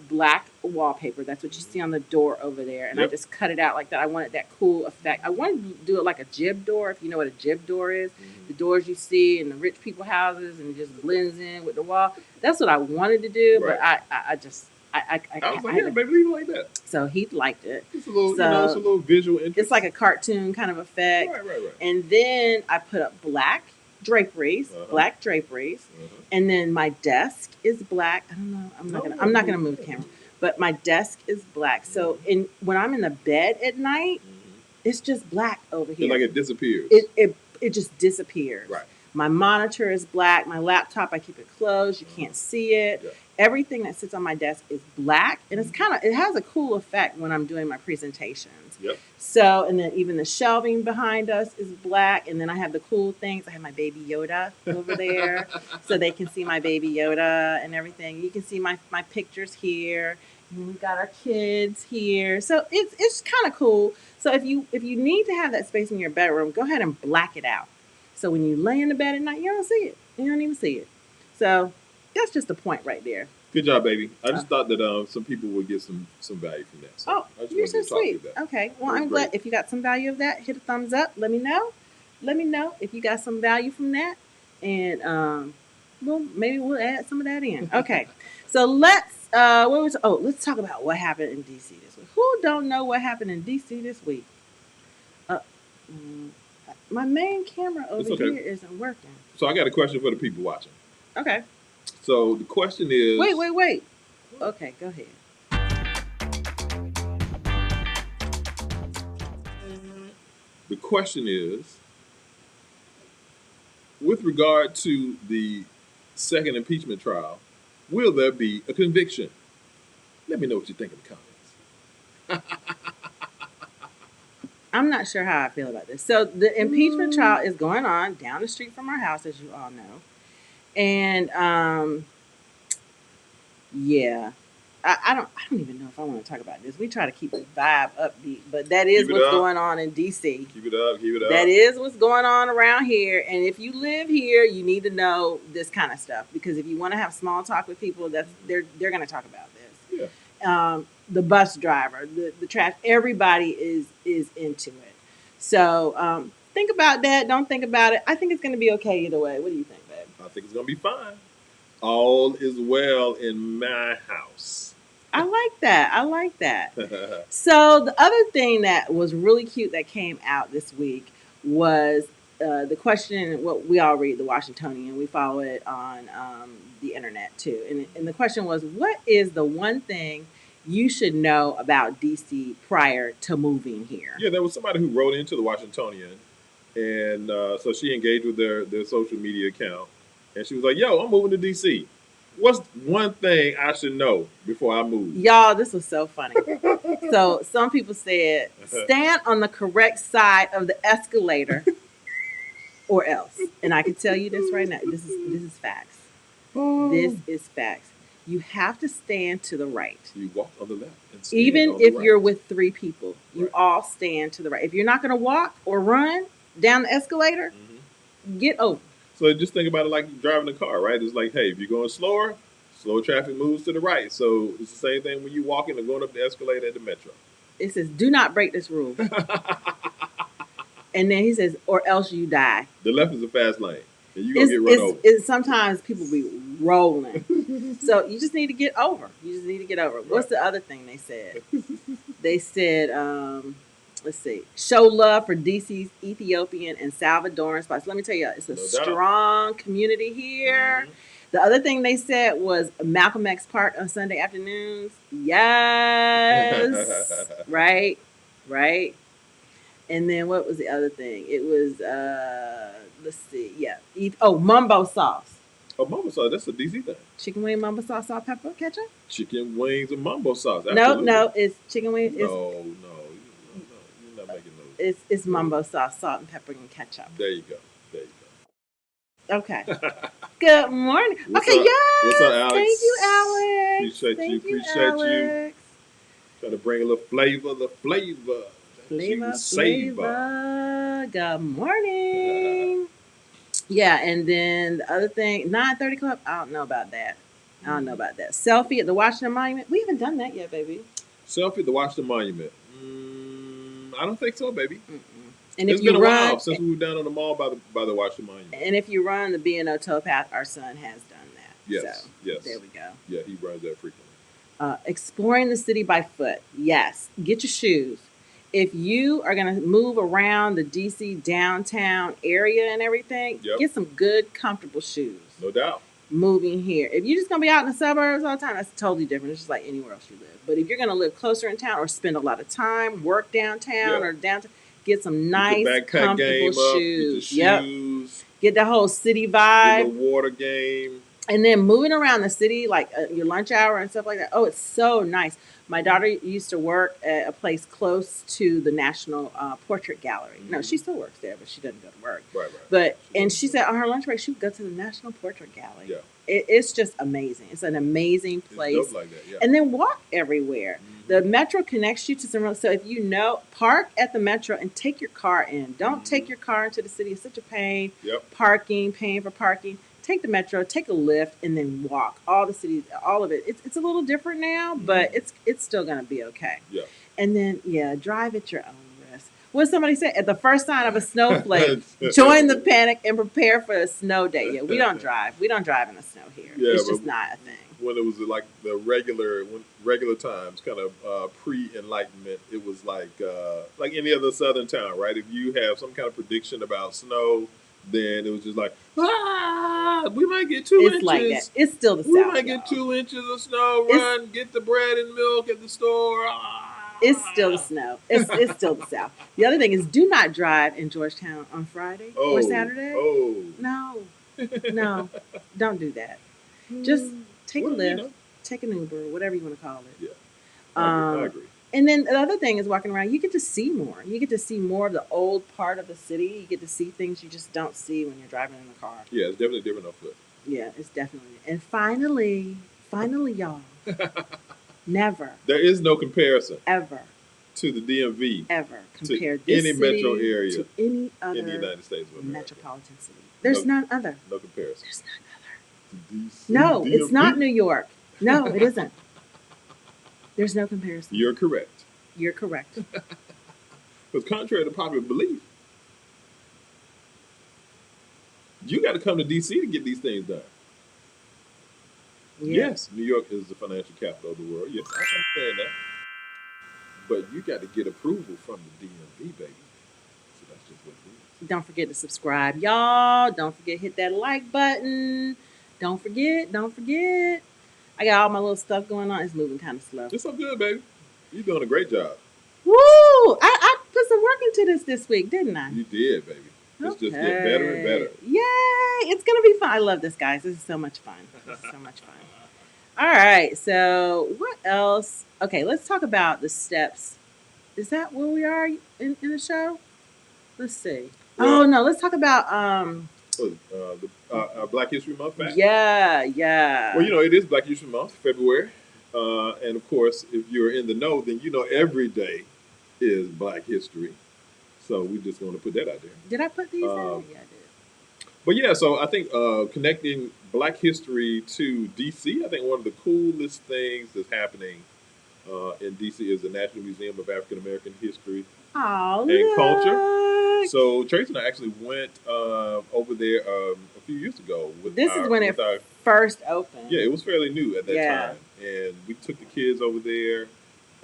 Speaker 1: black wallpaper. That's what you see on the door over there. And I just cut it out like that. I wanted that cool effect. I wanted to do it like a jib door, if you know what a jib door is. The doors you see in the rich people houses and it just blends in with the wall. That's what I wanted to do, but I was like,
Speaker 2: yeah, baby, leave it like that.
Speaker 1: So he liked it.
Speaker 2: It's a little, it's a little visual interest.
Speaker 1: It's like a cartoon kind of effect.
Speaker 2: Right.
Speaker 1: And then I put up black draperies, and then my desk is black. I don't know. I'm not gonna move the camera, but my desk is black. So when I'm in the bed at night, it's just black over here.
Speaker 2: It's like it disappears.
Speaker 1: It just disappears.
Speaker 2: Right.
Speaker 1: My monitor is black. My laptop, I keep it closed. You can't see it.
Speaker 2: Yeah.
Speaker 1: Everything that sits on my desk is black, and it has a cool effect when I'm doing my presentations.
Speaker 2: Yep.
Speaker 1: So, and then even the shelving behind us is black, and then I have the cool things. I have my baby Yoda over there, so they can see my baby Yoda and everything. You can see my pictures here. And we've got our kids here, so it's kind of cool. So if you need to have that space in your bedroom, go ahead and black it out. So when you lay in the bed at night, you don't see it. You don't even see it. So that's just a point right there.
Speaker 2: Good job, baby. I just thought that some people would get some value from that. So
Speaker 1: you're so sweet. Okay. Well, I'm glad if you got some value of that, hit a thumbs up. Let me know. Let me know if you got some value from that. And maybe we'll add some of that in. Okay. So let's talk about what happened in DC this week. Who don't know what happened in DC this week? My main camera over
Speaker 2: It's okay.
Speaker 1: here isn't working.
Speaker 2: So I got a question for the people watching.
Speaker 1: Okay.
Speaker 2: So the question is.
Speaker 1: Wait. Okay, go ahead.
Speaker 2: The question is, with regard to the second impeachment trial, will there be a conviction? Let me know what you think in the comments.
Speaker 1: I'm not sure how I feel about this. So the impeachment trial is going on down the street from our house, as you all know. And yeah. I don't even know if I want to talk about this. We try to keep the vibe upbeat, but that is what's going on in DC.
Speaker 2: Keep it up.
Speaker 1: That is what's going on around here. And if you live here, you need to know this kind of stuff, because if you want to have small talk with people, they're going to talk about this.
Speaker 2: Yeah.
Speaker 1: The bus driver, the trash, everybody is into it. So think about that. Don't think about it. I think it's going to be okay either way. What do you think, babe?
Speaker 2: I think it's going to be fine. All is well in my house.
Speaker 1: I like that. So the other thing that was really cute that came out this week was the question. What we all read the Washingtonian, we follow it on the internet too, and the question was, what is the one thing you should know about DC prior to moving here?
Speaker 2: Yeah, there was somebody who wrote into the Washingtonian, and so she engaged with their social media account, and she was like, "Yo, I'm moving to DC. What's one thing I should know before I move?"
Speaker 1: Y'all, this was so funny. So some people said, stand on the correct side of the escalator or else. And I can tell you this right now. This is facts. This is facts. You have to stand to the right.
Speaker 2: You walk on the left. And stand
Speaker 1: Even
Speaker 2: on the
Speaker 1: if
Speaker 2: right.
Speaker 1: you're with 3 people, you
Speaker 2: Right.
Speaker 1: all stand to the right. If you're not going to walk or run down the escalator, get over.
Speaker 2: So just think about it like you're driving a car, right? It's like, hey, if you're going slower, slow traffic moves to the right. So it's the same thing when you're walking or going up the escalator at the metro.
Speaker 1: It says, do not break this rule. And then he says, or else you die.
Speaker 2: The left is a fast lane, and you're going to get run over.
Speaker 1: Sometimes people be rolling. So you just need to get over.
Speaker 2: Right.
Speaker 1: What's the other thing they said? They said, let's see, show love for DC's Ethiopian and Salvadoran spots. Let me tell you, it's a strong community here. The other thing they said was Malcolm X Park on Sunday afternoons. Yes. Right. And then what was the other thing? It was, let's see, yeah. Mumbo sauce.
Speaker 2: Oh, mumbo sauce, that's a DC thing.
Speaker 1: Chicken wing, mumbo sauce, salt, pepper, ketchup?
Speaker 2: Chicken wings and mumbo sauce. Absolutely.
Speaker 1: No, it's chicken wings.
Speaker 2: No, you're not making those.
Speaker 1: It's mumbo sauce, salt, and pepper, and ketchup.
Speaker 2: There you go.
Speaker 1: Okay. Good morning.
Speaker 2: What's
Speaker 1: okay,
Speaker 2: up?
Speaker 1: yes.
Speaker 2: What's up, Alex?
Speaker 1: Thank you, Alex.
Speaker 2: Appreciate you.
Speaker 1: Alex.
Speaker 2: Trying to bring a little flavor.
Speaker 1: Flavor. Good morning. Yeah, and then the other thing, 9:30 Club. I don't know about that. Selfie at the Washington Monument. We haven't done that yet, baby.
Speaker 2: Selfie at the Washington Monument. I don't think so, baby.
Speaker 1: And
Speaker 2: it's been a while since we were down on the mall by the Washington Monument.
Speaker 1: And if you run the B&O towpath, our son has done that.
Speaker 2: Yes.
Speaker 1: So,
Speaker 2: yes.
Speaker 1: There we go.
Speaker 2: Yeah, he runs that frequently.
Speaker 1: Exploring the city by foot. Yes. Get your shoes. If you are going to move around the DC downtown area and everything, get some good, comfortable shoes.
Speaker 2: No doubt.
Speaker 1: Moving here. If you're just going to be out in the suburbs all the time, that's totally different. It's just like anywhere else you live. But if you're going to live closer in town or spend a lot of time, work downtown or downtown, get some nice, comfortable shoes. Get the whole city vibe.
Speaker 2: Get the water game.
Speaker 1: And then moving around the city, like your lunch hour and stuff like that. Oh, it's so nice. My daughter used to work at a place close to the National Portrait Gallery. No, she still works there, but she doesn't go to work.
Speaker 2: Right.
Speaker 1: And she said on her lunch break, she would go to the National Portrait Gallery.
Speaker 2: Yeah.
Speaker 1: It's just amazing. It's an amazing place.
Speaker 2: It's dope like that, yeah.
Speaker 1: And then walk everywhere. The metro connects you to some. So if you know, park at the metro and take your car in. Don't take your car into the city. It's such a pain. Paying for parking. Take the metro, take a lift, and then walk. All the cities, all of it. It's a little different now, but it's still gonna be okay.
Speaker 2: Yeah.
Speaker 1: And then drive at your own risk. What somebody said at the first sign of a snowflake, join the panic and prepare for a snow day. Yeah, we don't drive. We don't drive in the snow here. It's just not a thing.
Speaker 2: when it was like the regular times, kind of pre-enlightenment. It was like any other southern town, right? If you have some kind of prediction about snow, then it was just like, we might get two
Speaker 1: It's
Speaker 2: inches.
Speaker 1: like that. It's still the
Speaker 2: We
Speaker 1: South,
Speaker 2: might get
Speaker 1: y'all.
Speaker 2: 2 inches of snow.
Speaker 1: It's-
Speaker 2: Run, get the bread and milk at the store.
Speaker 1: It's still the snow. It's still the South. The other thing is, do not drive in Georgetown on Friday or Saturday.
Speaker 2: Oh,
Speaker 1: No, no, don't do that. Just take a
Speaker 2: Well,
Speaker 1: Lyft, take an Uber, whatever you want to call it.
Speaker 2: Yeah, I agree.
Speaker 1: And then the other thing is walking around, you get to see more. You get to see more of the old part of the city. You get to see things you just don't see when you're driving in the car.
Speaker 2: Yeah, it's definitely different on foot.
Speaker 1: Yeah, it's definitely. And finally, y'all, never,
Speaker 2: There is no comparison
Speaker 1: ever,
Speaker 2: to the DMV
Speaker 1: ever
Speaker 2: to
Speaker 1: compare this
Speaker 2: any
Speaker 1: city
Speaker 2: metro area
Speaker 1: to any other
Speaker 2: in the United States of America.
Speaker 1: metropolitan city. There's none other.
Speaker 2: No comparison.
Speaker 1: There's none other.
Speaker 2: DC,
Speaker 1: No, it's
Speaker 2: DMV.
Speaker 1: not New York. No, it isn't. There's no comparison.
Speaker 2: You're correct.
Speaker 1: You're correct.
Speaker 2: Because contrary to popular belief, you got to come to DC to get these things done.
Speaker 1: Yeah.
Speaker 2: Yes, New York is the financial capital of the world. Yes, I understand that. But you got to get approval from the DMV, baby. So that's just what it is.
Speaker 1: Don't forget to subscribe, y'all. Don't forget hit that like button. Don't forget. I got all my little stuff going on. It's moving kind of slow.
Speaker 2: It's so good, baby. You're doing a great job.
Speaker 1: Woo! I put some work into this week, didn't I?
Speaker 2: You did, baby. It's just getting better and better.
Speaker 1: Yay! It's gonna be fun. I love this, guys. This is so much fun. All right. So what else? Okay, let's talk about the steps. Is that where we are in the show? Let's see.
Speaker 2: Well,
Speaker 1: oh no, let's talk about
Speaker 2: Black History Month fact.
Speaker 1: Yeah.
Speaker 2: Well, it is Black History Month, February. And of course, if you're in the know, then every day is Black History. So we just want to put that out there.
Speaker 1: Did I put these in? Yeah, I did.
Speaker 2: But yeah, so I think connecting Black history to DC, I think one of the coolest things that's happening in DC is the National Museum of African American History
Speaker 1: Oh,
Speaker 2: and Culture.
Speaker 1: look.
Speaker 2: So Tracy and I actually went over there a few years ago.
Speaker 1: This is when it first opened.
Speaker 2: Yeah, it was fairly new at that
Speaker 1: Yeah.
Speaker 2: time. And we took the kids over there,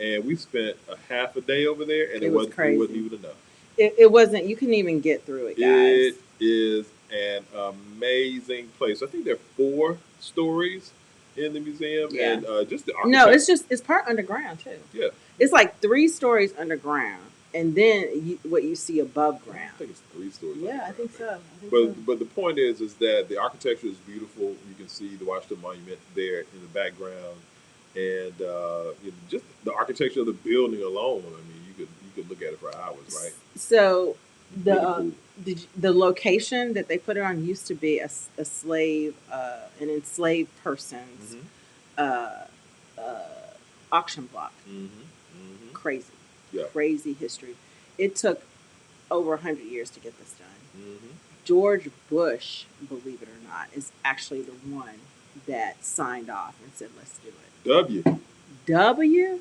Speaker 2: and we spent a half a day over there, and
Speaker 1: It was crazy.
Speaker 2: It wasn't even enough.
Speaker 1: It wasn't. You couldn't even get through it, guys.
Speaker 2: It is an amazing place. I think there are 4 stories in the museum,
Speaker 1: Yeah.
Speaker 2: and just the architecture.
Speaker 1: No, it's part underground too.
Speaker 2: Yeah.
Speaker 1: It's like 3 stories underground, and then what you see above
Speaker 2: I
Speaker 1: ground.
Speaker 2: think it's 3 stories.
Speaker 1: Yeah, I
Speaker 2: underground,
Speaker 1: think so.
Speaker 2: But the point is that the architecture is beautiful. You can see the Washington Monument there in the background, and just the architecture of the building alone. I mean, you could look at it for hours, right?
Speaker 1: So
Speaker 2: Really cool.
Speaker 1: the location that they put it on used to be a slave, an enslaved person's auction block.
Speaker 2: Mm-hmm.
Speaker 1: Crazy,
Speaker 2: Yeah.
Speaker 1: crazy history. It took over 100 years to get this done.
Speaker 2: Mm-hmm.
Speaker 1: George Bush, believe it or not, is actually the one that signed off and said, let's do it. W?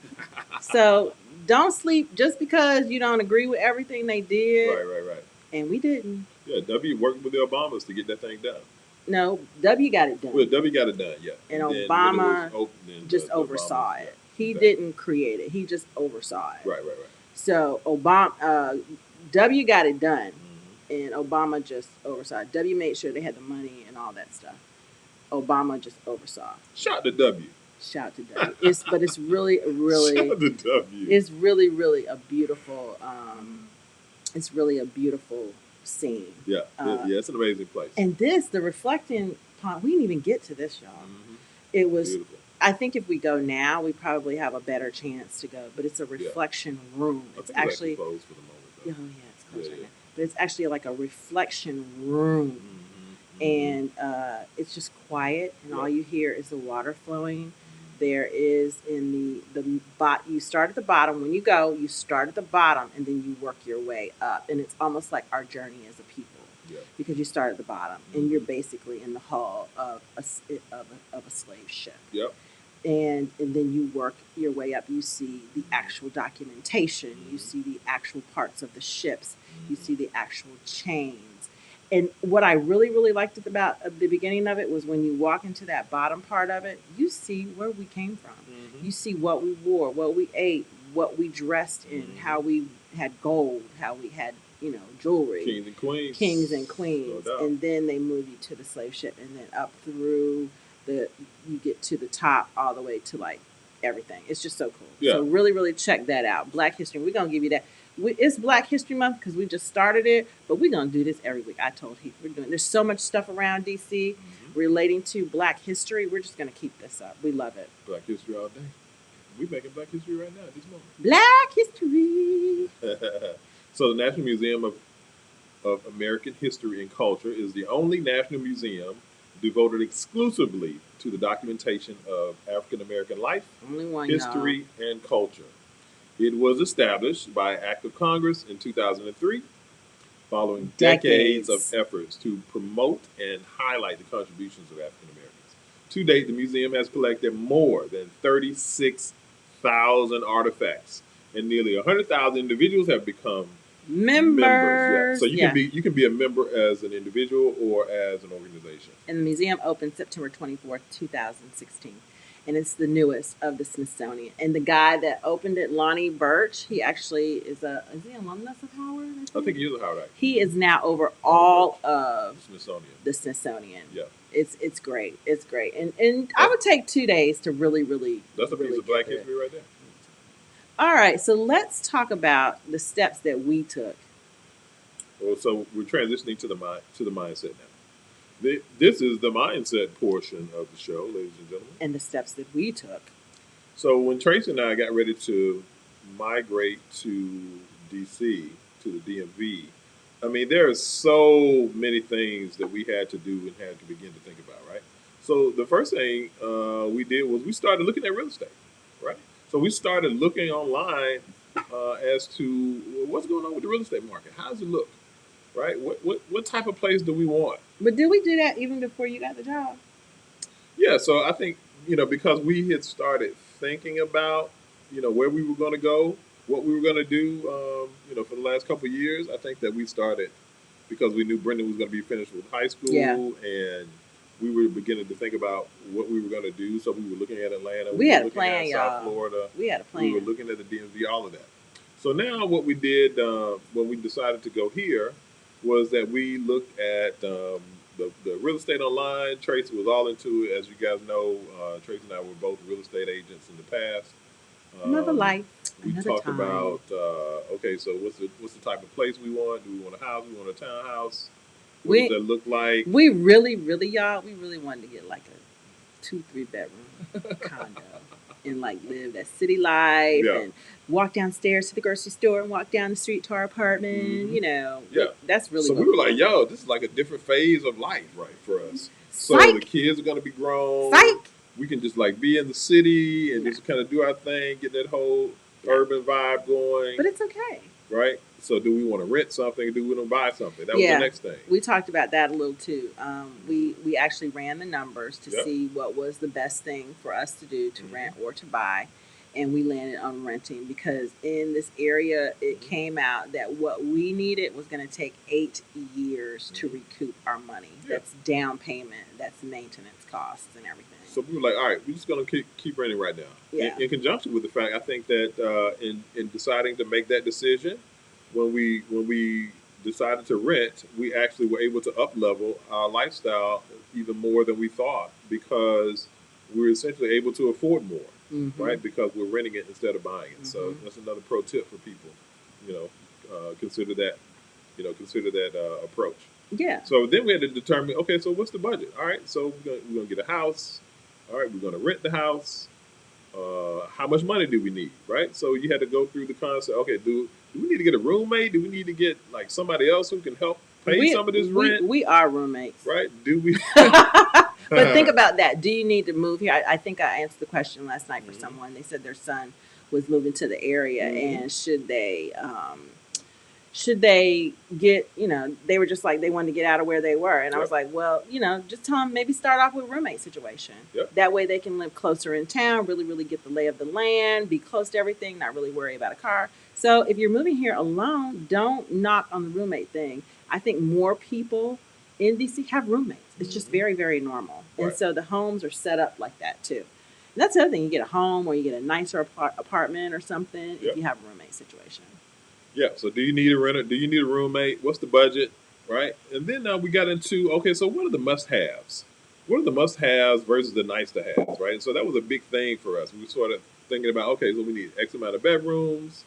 Speaker 1: So don't sleep just because you don't agree with everything they did.
Speaker 2: Right.
Speaker 1: And we didn't.
Speaker 2: Yeah, W worked with the Obamas to get that thing done.
Speaker 1: No, W got it done.
Speaker 2: Well, W got it done, yeah.
Speaker 1: And
Speaker 2: then when it
Speaker 1: Obama
Speaker 2: was open,
Speaker 1: just
Speaker 2: the
Speaker 1: oversaw
Speaker 2: Obamas,
Speaker 1: it.
Speaker 2: yeah,
Speaker 1: He
Speaker 2: exactly.
Speaker 1: didn't create it. He just oversaw it.
Speaker 2: Right.
Speaker 1: So W got it done,
Speaker 2: Mm-hmm.
Speaker 1: and Obama just oversaw it. W made sure they had the money and all that stuff. Obama just oversaw.
Speaker 2: Shout to W.
Speaker 1: Shout to W. It's really,
Speaker 2: Shout to W.
Speaker 1: it's really a beautiful. It's really a beautiful scene.
Speaker 2: Yeah, it's an amazing place.
Speaker 1: And the reflecting pond, we didn't even get to this, y'all.
Speaker 2: Mm-hmm.
Speaker 1: It was.
Speaker 2: Beautiful.
Speaker 1: I think if we go now, we probably have a better chance to go. But it's a reflection room.
Speaker 2: I
Speaker 1: It's
Speaker 2: think
Speaker 1: actually.
Speaker 2: it's closed for the moment, though.
Speaker 1: Oh yeah, it's closed right
Speaker 2: Yeah.
Speaker 1: now. But it's actually like a reflection room, and it's just quiet, and all you hear is the water flowing. There is in the you start at the bottom. When you go, you start at the bottom, and then you work your way up, and it's almost like our journey as a people.
Speaker 2: Yeah.
Speaker 1: Because you start at the bottom, and you're basically in the hull of a slave ship.
Speaker 2: Yep.
Speaker 1: And then you work your way up. You see the actual documentation. You see the actual parts of the ships. You see the actual chains. And what I really, really liked about the beginning of it was when you walk into that bottom part of it, you see where we came from. You see what we wore, what we ate, what we dressed in, how we had gold, how we had, jewelry.
Speaker 2: Kings and queens.
Speaker 1: Kings and
Speaker 2: No
Speaker 1: queens.
Speaker 2: doubt.
Speaker 1: And then they move you to the slave ship, and then up through you get to the top all the way to like everything. It's just so cool.
Speaker 2: Yeah.
Speaker 1: So really, really check that out. Black History. We're going to give you that. It's Black History Month because we just started it, but we're going to do this every week. I told Heath we're doing. There's so much stuff around DC relating to Black history. We're just going to keep this up. We love it.
Speaker 2: Black history all day. We're making Black history right now, this moment.
Speaker 1: Black History.
Speaker 2: So the National Museum of American History and Culture is the only national museum devoted exclusively to the documentation of African American life,
Speaker 1: Only one,
Speaker 2: history, and culture. It was established by Act of Congress in 2003, following decades of efforts to promote and highlight the contributions of African Americans. To date, the museum has collected more than 36,000 artifacts, and nearly 100,000 individuals have become
Speaker 1: members.
Speaker 2: Yeah. So you can be a member as an individual or as an organization.
Speaker 1: And the museum opened September 24th, 2016. And it's the newest of the Smithsonian. And the guy that opened it, Lonnie Birch, he actually is he an alumnus of Howard?
Speaker 2: I think he is a Howard actor.
Speaker 1: He is now over all of
Speaker 2: the
Speaker 1: Smithsonian.
Speaker 2: Yeah.
Speaker 1: It's great. It's great. And I would take 2 days to really, really.
Speaker 2: That's a piece
Speaker 1: really
Speaker 2: of Black history right there.
Speaker 1: All right, so let's talk about the steps that we took.
Speaker 2: Well, so we're transitioning to the mindset now. This is the mindset portion of the show, ladies and gentlemen.
Speaker 1: And the steps that we took.
Speaker 2: So when Tracy and I got ready to migrate to DC, to the DMV, I mean, there are so many things that we had to do and had to begin to think about, right? So the first thing we did was we started looking at real estate, right? So we started looking online as to what's going on with the real estate market. How does it look, right? What type of place do we want?
Speaker 1: But did we do that even before you got the job?
Speaker 2: Yeah, so I think, because we had started thinking about, where we were going to go, what we were going to do, for the last couple of years, I think that we started because we knew Brendan was going to be finished with high school, and we were beginning to think about what we were going to do. So we were looking at Atlanta.
Speaker 1: We had a
Speaker 2: looking
Speaker 1: plan,
Speaker 2: at
Speaker 1: y'all.
Speaker 2: South Florida.
Speaker 1: We had a plan.
Speaker 2: We were looking at the DMV, all of that. So now what we did when we decided to go here was that we looked at the real estate online. Tracy was all into it. As you guys know, Tracy and I were both real estate agents in the past.
Speaker 1: Another life.
Speaker 2: We
Speaker 1: Another
Speaker 2: talked
Speaker 1: time.
Speaker 2: about okay, so what's the type of place we want? Do we want a house? Do we want a townhouse? What does that look like?
Speaker 1: We really, really, y'all, we really wanted to get like a 2-3 bedroom condo and like live that city life and walk downstairs to the grocery store and walk down the street to our apartment. That's really.
Speaker 2: So we were like, yo, this is like a different phase of life, right, for us. So
Speaker 1: Psych.
Speaker 2: the kids are gonna be grown.
Speaker 1: Psych.
Speaker 2: We can just like be in the city and just kind of do our thing, get that whole urban vibe going.
Speaker 1: But it's okay.
Speaker 2: Right? So do we want to rent something? Do we want to buy something? That was the next thing.
Speaker 1: We talked about that a little too. We actually ran the numbers to see what was the best thing for us to do, to rent or to buy. And we landed on renting because in this area, it came out that what we needed was going to take 8 years to recoup our money. That's down payment, that's maintenance costs and everything.
Speaker 2: So we were like, all right, we're just going to keep renting right now.
Speaker 1: Yeah.
Speaker 2: In conjunction with the fact, I think that in deciding to make that decision, when we decided to rent, we actually were able to up-level our lifestyle even more than we thought because we were essentially able to afford more. Right, because we're renting it instead of buying it. So that's another pro tip for people. Consider that. Consider that approach.
Speaker 1: Yeah.
Speaker 2: So then we had to determine. Okay, so what's the budget? All right, so we're gonna get a house. All right, we're gonna rent the house. How much money do we need? Right. So you had to go through the concept. Okay, do we need to get a roommate? Do we need to get like somebody else who can help pay some of this rent?
Speaker 1: We are roommates.
Speaker 2: Right? Do we?
Speaker 1: But think about that. Do you need to move here? I think I answered the question last night for someone. They said their son was moving to the area, and should they should they get, they were just like, they wanted to get out of where they were. And I
Speaker 2: Yep.
Speaker 1: was like, well, just tell them maybe start off with a roommate situation.
Speaker 2: Yep.
Speaker 1: That way they can live closer in town, really, really get the lay of the land, be close to everything, not really worry about a car. So if you're moving here alone, don't knock on the roommate thing. I think more people in DC have roommates. It's just very, very normal. And
Speaker 2: Right.
Speaker 1: so the homes are set up like that too. And that's the other thing. You get a home or you get a nicer apartment or something
Speaker 2: Yep.
Speaker 1: if you have a roommate situation.
Speaker 2: Yeah. So do you need a renter? Do you need a roommate? What's the budget? Right. And then we got into, okay, so what are the must-haves? What are the must-haves versus the nice-to-haves, right? And so that was a big thing for us. We were sort of thinking about, okay, so we need X amount of bedrooms.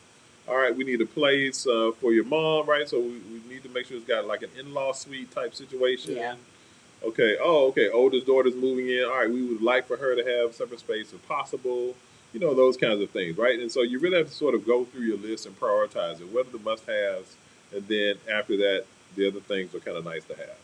Speaker 2: All right, we need a place for your mom, right? So we need to make sure it's got like an in-law suite type situation.
Speaker 1: Yeah.
Speaker 2: Okay. Oh, okay. Oldest daughter's moving in. All right, we would like for her to have separate space if possible. Those kinds of things, right? And so you really have to sort of go through your list and prioritize it. What are the must-haves? And then after that, the other things are kind of nice to have.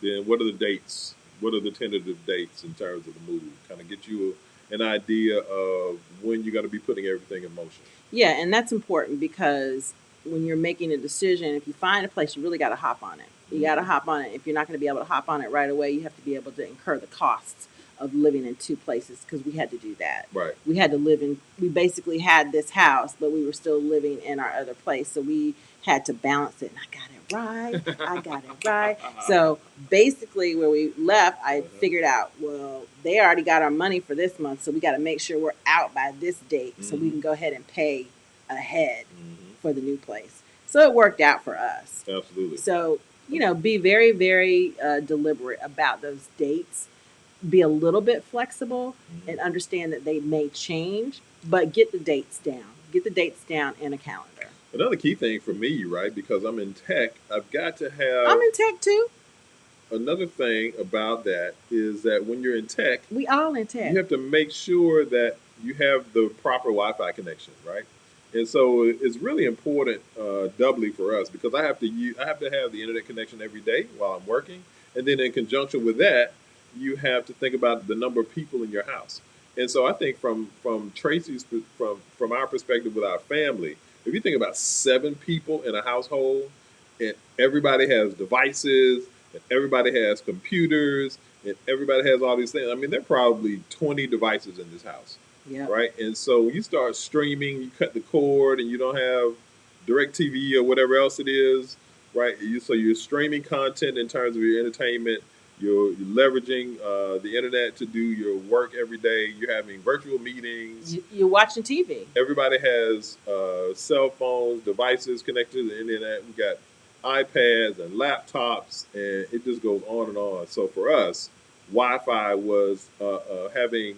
Speaker 2: Then what are the dates? What are the tentative dates in terms of the move? Kind of get you an idea of when you're going to be putting everything in motion.
Speaker 1: Yeah, and that's important because when you're making a decision, if you find a place, you really got to hop on it. You got to hop on it. If you're not going to be able to hop on it right away, you have to be able to incur the costs of living in two places because we had to do that.
Speaker 2: Right.
Speaker 1: We had to we basically had this house, but we were still living in our other place. So we had to balance it. And I got it right. I got it right. So basically where we left, I figured out, well, they already got our money for this month. So we got to make sure we're out by this date so we can go ahead and pay ahead for the new place. So it worked out for us.
Speaker 2: Absolutely.
Speaker 1: So, be very, very deliberate about those dates. Be a little bit flexible and understand that they may change, but get the dates down. Get the dates down in a calendar.
Speaker 2: Another key thing for me, right, because I'm in tech, I've got to have.
Speaker 1: I'm in tech too.
Speaker 2: Another thing about that is that when you're in tech,
Speaker 1: we all in tech.
Speaker 2: You have to make sure that you have the proper Wi-Fi connection, right? And so it's really important, doubly for us, because I have to have the internet connection every day while I'm working, and then in conjunction with that, you have to think about the number of people in your house. And so I think from Tracy's from our perspective with our family, if you think about 7 people in a household, and everybody has devices, and everybody has computers, and everybody has all these things. I mean, there are probably 20 devices in this house.
Speaker 1: Yeah.
Speaker 2: Right. And so when you start streaming, you cut the cord and you don't have DirecTV or whatever else it is. Right. So you're streaming content in terms of your entertainment. You're leveraging the internet to do your work every day. You're having virtual meetings.
Speaker 1: You're watching TV.
Speaker 2: Everybody has cell phones, devices connected to the internet. We got iPads and laptops, and it just goes on and on. So for us, Wi-Fi was having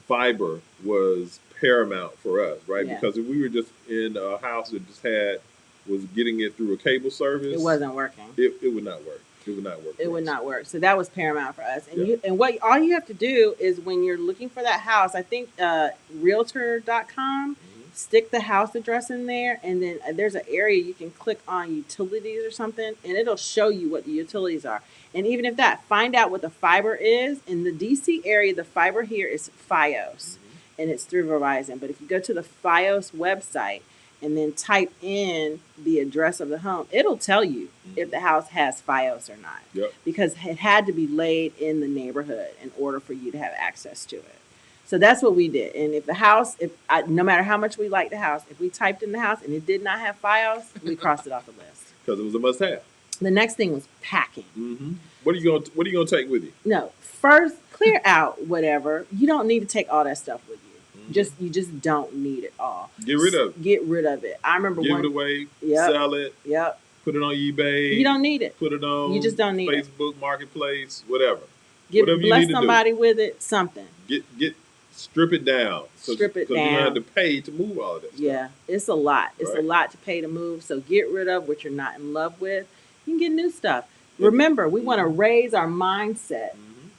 Speaker 2: fiber was paramount for us, right?
Speaker 1: Yeah.
Speaker 2: Because if we were just in a house that just was getting it through a cable service,
Speaker 1: it wasn't working.
Speaker 2: It would not work. It would not work.
Speaker 1: It would not work. So that was paramount for us. And
Speaker 2: Yeah.
Speaker 1: all you have to do is when you're looking for that house, I think realtor.com, stick the house address in there, and then there's an area you can click on utilities or something, and it'll show you what the utilities are. And even if that, find out what the fiber is. In the DC area, the fiber here is FiOS, and it's through Verizon. But if you go to the FiOS website and then type in the address of the home, it'll tell you if the house has FiOS or not.
Speaker 2: Yep.
Speaker 1: Because it had to be laid in the neighborhood in order for you to have access to it. So that's what we did. And if the house, no matter how much we liked the house, if we typed in the house and it did not have FiOS, we crossed it off the list.
Speaker 2: Because it was a must-have.
Speaker 1: The next thing was packing.
Speaker 2: Mm-hmm. What are you gonna take with you?
Speaker 1: No, first clear out whatever. You don't need to take all that stuff with you.
Speaker 2: Mm-hmm.
Speaker 1: You just don't need it all.
Speaker 2: Get rid of it.
Speaker 1: Get rid of it. I remember
Speaker 2: Give it away.
Speaker 1: Yep.
Speaker 2: Sell it.
Speaker 1: Yep.
Speaker 2: Put it on eBay.
Speaker 1: You don't need it.
Speaker 2: Put it on.
Speaker 1: You just don't need
Speaker 2: Facebook Marketplace. Whatever.
Speaker 1: Bless somebody with it. Something.
Speaker 2: Strip it down.
Speaker 1: Strip it down.
Speaker 2: Because you're gonna have to pay to move all of that stuff.
Speaker 1: Yeah, it's a lot. It's
Speaker 2: Right.
Speaker 1: a lot to pay to move. So get rid of what you're not in love with. You can get new stuff. Remember, we want to raise our mindset,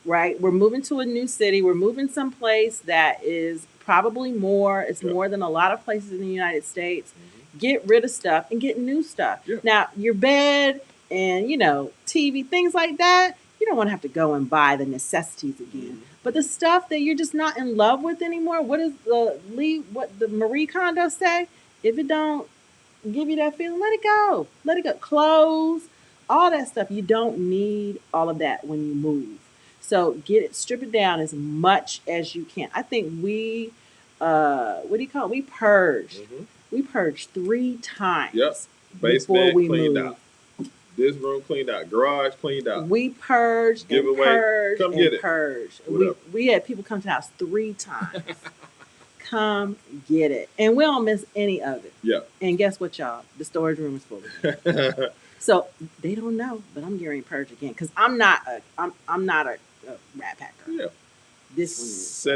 Speaker 1: right? We're moving to a new city. We're moving someplace that is probably more. It's more than a lot of places in the United States. Get rid of stuff and get new stuff.
Speaker 2: Yeah.
Speaker 1: Now, your bed and, TV, things like that, you don't want to have to go and buy the necessities again. But the stuff that you're just not in love with anymore, what does the Marie Kondo say? If it don't give you that feeling. Let it go. Let it go. Clothes, all that stuff. You don't need all of that when you move. So get it, strip it down as much as you can. I think what do you call it? We purged.
Speaker 2: Mm-hmm.
Speaker 1: We purged 3 times
Speaker 2: Yep.
Speaker 1: before
Speaker 2: Basement
Speaker 1: we
Speaker 2: cleaned
Speaker 1: moved.
Speaker 2: out. This room cleaned out. Garage cleaned out.
Speaker 1: We purged and
Speaker 2: Giveaway.
Speaker 1: purged
Speaker 2: Come
Speaker 1: and
Speaker 2: get it.
Speaker 1: purged.
Speaker 2: Whatever.
Speaker 1: We had people come to the house 3 times. Come get it. And we don't miss any of it.
Speaker 2: Yeah.
Speaker 1: And guess what, y'all? The storage room is full of it. So they don't know, but I'm getting purged again because I'm not a rat packer.
Speaker 2: Yeah.
Speaker 1: This one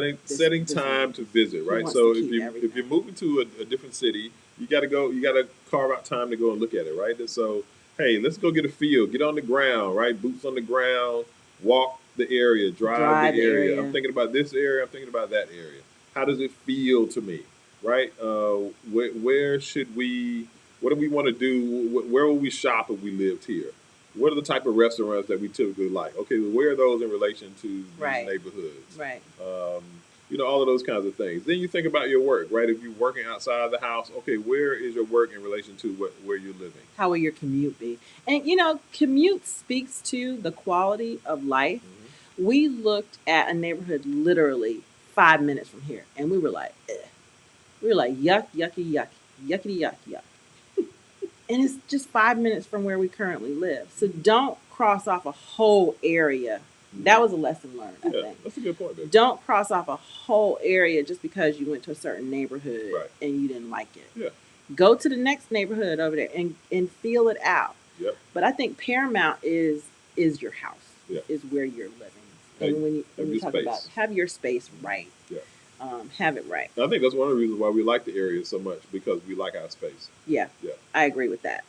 Speaker 1: is
Speaker 2: setting
Speaker 1: this
Speaker 2: time
Speaker 1: one.
Speaker 2: to visit, right?
Speaker 1: wants
Speaker 2: So
Speaker 1: to
Speaker 2: if
Speaker 1: keep
Speaker 2: if you're moving to a different city, you got to carve out time to go and look at it, right? And so, hey, let's go get a feel, get on the ground, right? Boots on the ground, walk the area, drive the area. I'm thinking about this area. I'm thinking about that area. How does it feel to me, right? Where should we? What do we want to do? Where will we shop if we lived here? What are the type of restaurants that we typically like? Okay, well, where are those in relation to these neighborhoods?
Speaker 1: Right.
Speaker 2: All of those kinds of things. Then you think about your work, right? If you're working outside the house, okay, where is your work in relation to where you're living?
Speaker 1: How will your commute be? And commute speaks to the quality of life. Mm-hmm. We looked at a neighborhood literally 5 minutes from here, and we were like, ugh. We were like, yuck, yucky, yuck, yuckity, yuck, yuck. And it's just 5 minutes from where we currently live. So don't cross off a whole area. That was a lesson learned, I think.
Speaker 2: That's a good point, baby.
Speaker 1: Don't cross off a whole area just because you went to a certain neighborhood and you didn't like it.
Speaker 2: Yeah.
Speaker 1: Go to the next neighborhood over there and feel it out.
Speaker 2: Yep.
Speaker 1: But I think paramount is your house, is where you're living. And when you talk about have your space right.
Speaker 2: Yeah.
Speaker 1: Have it right.
Speaker 2: I think that's one of the reasons why we like the area so much, because we like our space.
Speaker 1: Yeah. I agree with that.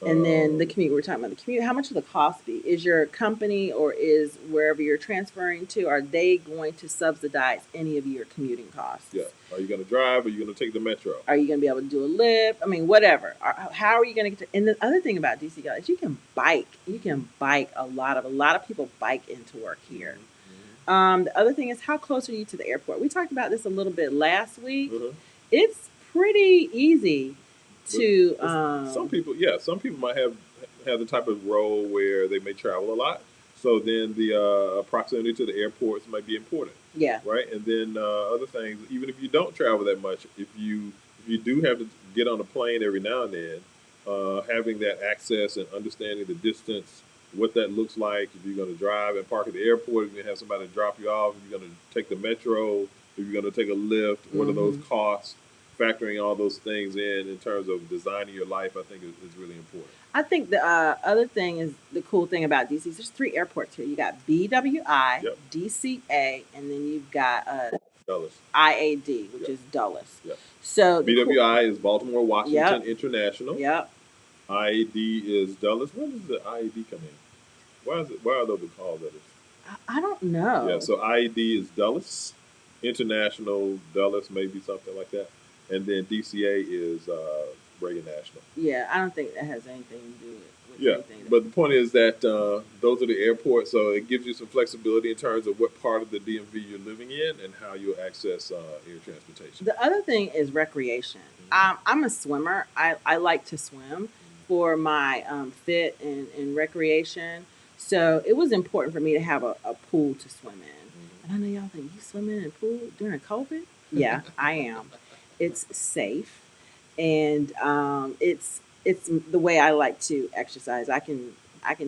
Speaker 1: And then the commute, we're talking about the commute. How much will the cost be? Is your company or is wherever you're transferring to, are they going to subsidize any of your commuting costs?
Speaker 2: Yeah. Are you going to drive or are you going to take the metro?
Speaker 1: Are you going to be able to do a Lyft? I mean, whatever. How are you going to get to? And the other thing about DC, guys, you can bike. You can bike a lot of people bike into work here. Mm-hmm. The other thing is, how close are you to the airport? We talked about this a little bit last week. Mm-hmm. It's pretty easy to
Speaker 2: some people might have the type of role where they may travel a lot, so then the proximity to the airports might be important, right? And then other things, even if you don't travel that much, if you do have to get on a plane every now and then, having that access and understanding the distance, what that looks like, if you're going to drive and park at the airport, if you're going to have somebody drop you off, if you're going to take the metro, if you're going to take a Lyft, what are those costs? Factoring all those things in terms of designing your life, I think is really important.
Speaker 1: I think the other thing is the cool thing about DC is there's 3 airports here. You got BWI, DCA, and then you've got
Speaker 2: Dulles.
Speaker 1: IAD, which is Dulles.
Speaker 2: Yep.
Speaker 1: So
Speaker 2: BWI is Baltimore Washington International.
Speaker 1: Yep.
Speaker 2: IAD is Dulles. When does the IAD come in? Why are those called that?
Speaker 1: I don't know.
Speaker 2: Yeah, so IAD is Dulles. International Dulles, maybe something like that. And then DCA is Reagan National.
Speaker 1: Yeah, I don't think that has anything to do with anything.
Speaker 2: But the point is that those are the airports, so it gives you some flexibility in terms of what part of the DMV you're living in and how you'll access air transportation.
Speaker 1: The other thing is recreation. Mm-hmm. I'm a swimmer. I like to swim for my fit and recreation. So it was important for me to have a pool to swim in. Mm-hmm. And I know y'all think, you swimming in a pool during COVID? Yeah, I am. It's safe, and it's the way I like to exercise. I can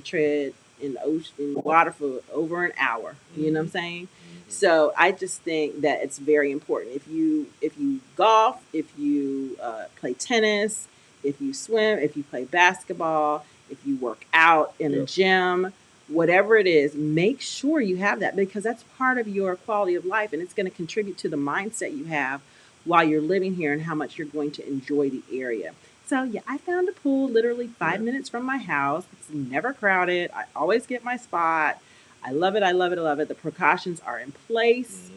Speaker 1: tread in the ocean, in the water for over an hour. You know what I'm saying? Mm-hmm. So I just think that it's very important. If you golf, if you play tennis, if you swim, if you play basketball, if you work out in a gym, whatever it is, make sure you have that, because that's part of your quality of life, and it's going to contribute to the mindset you have while you're living here and how much you're going to enjoy the area. So I found a pool literally 5 minutes from my house. It's never crowded. I always get my spot. I love it. I love it. I love it. The precautions are in place,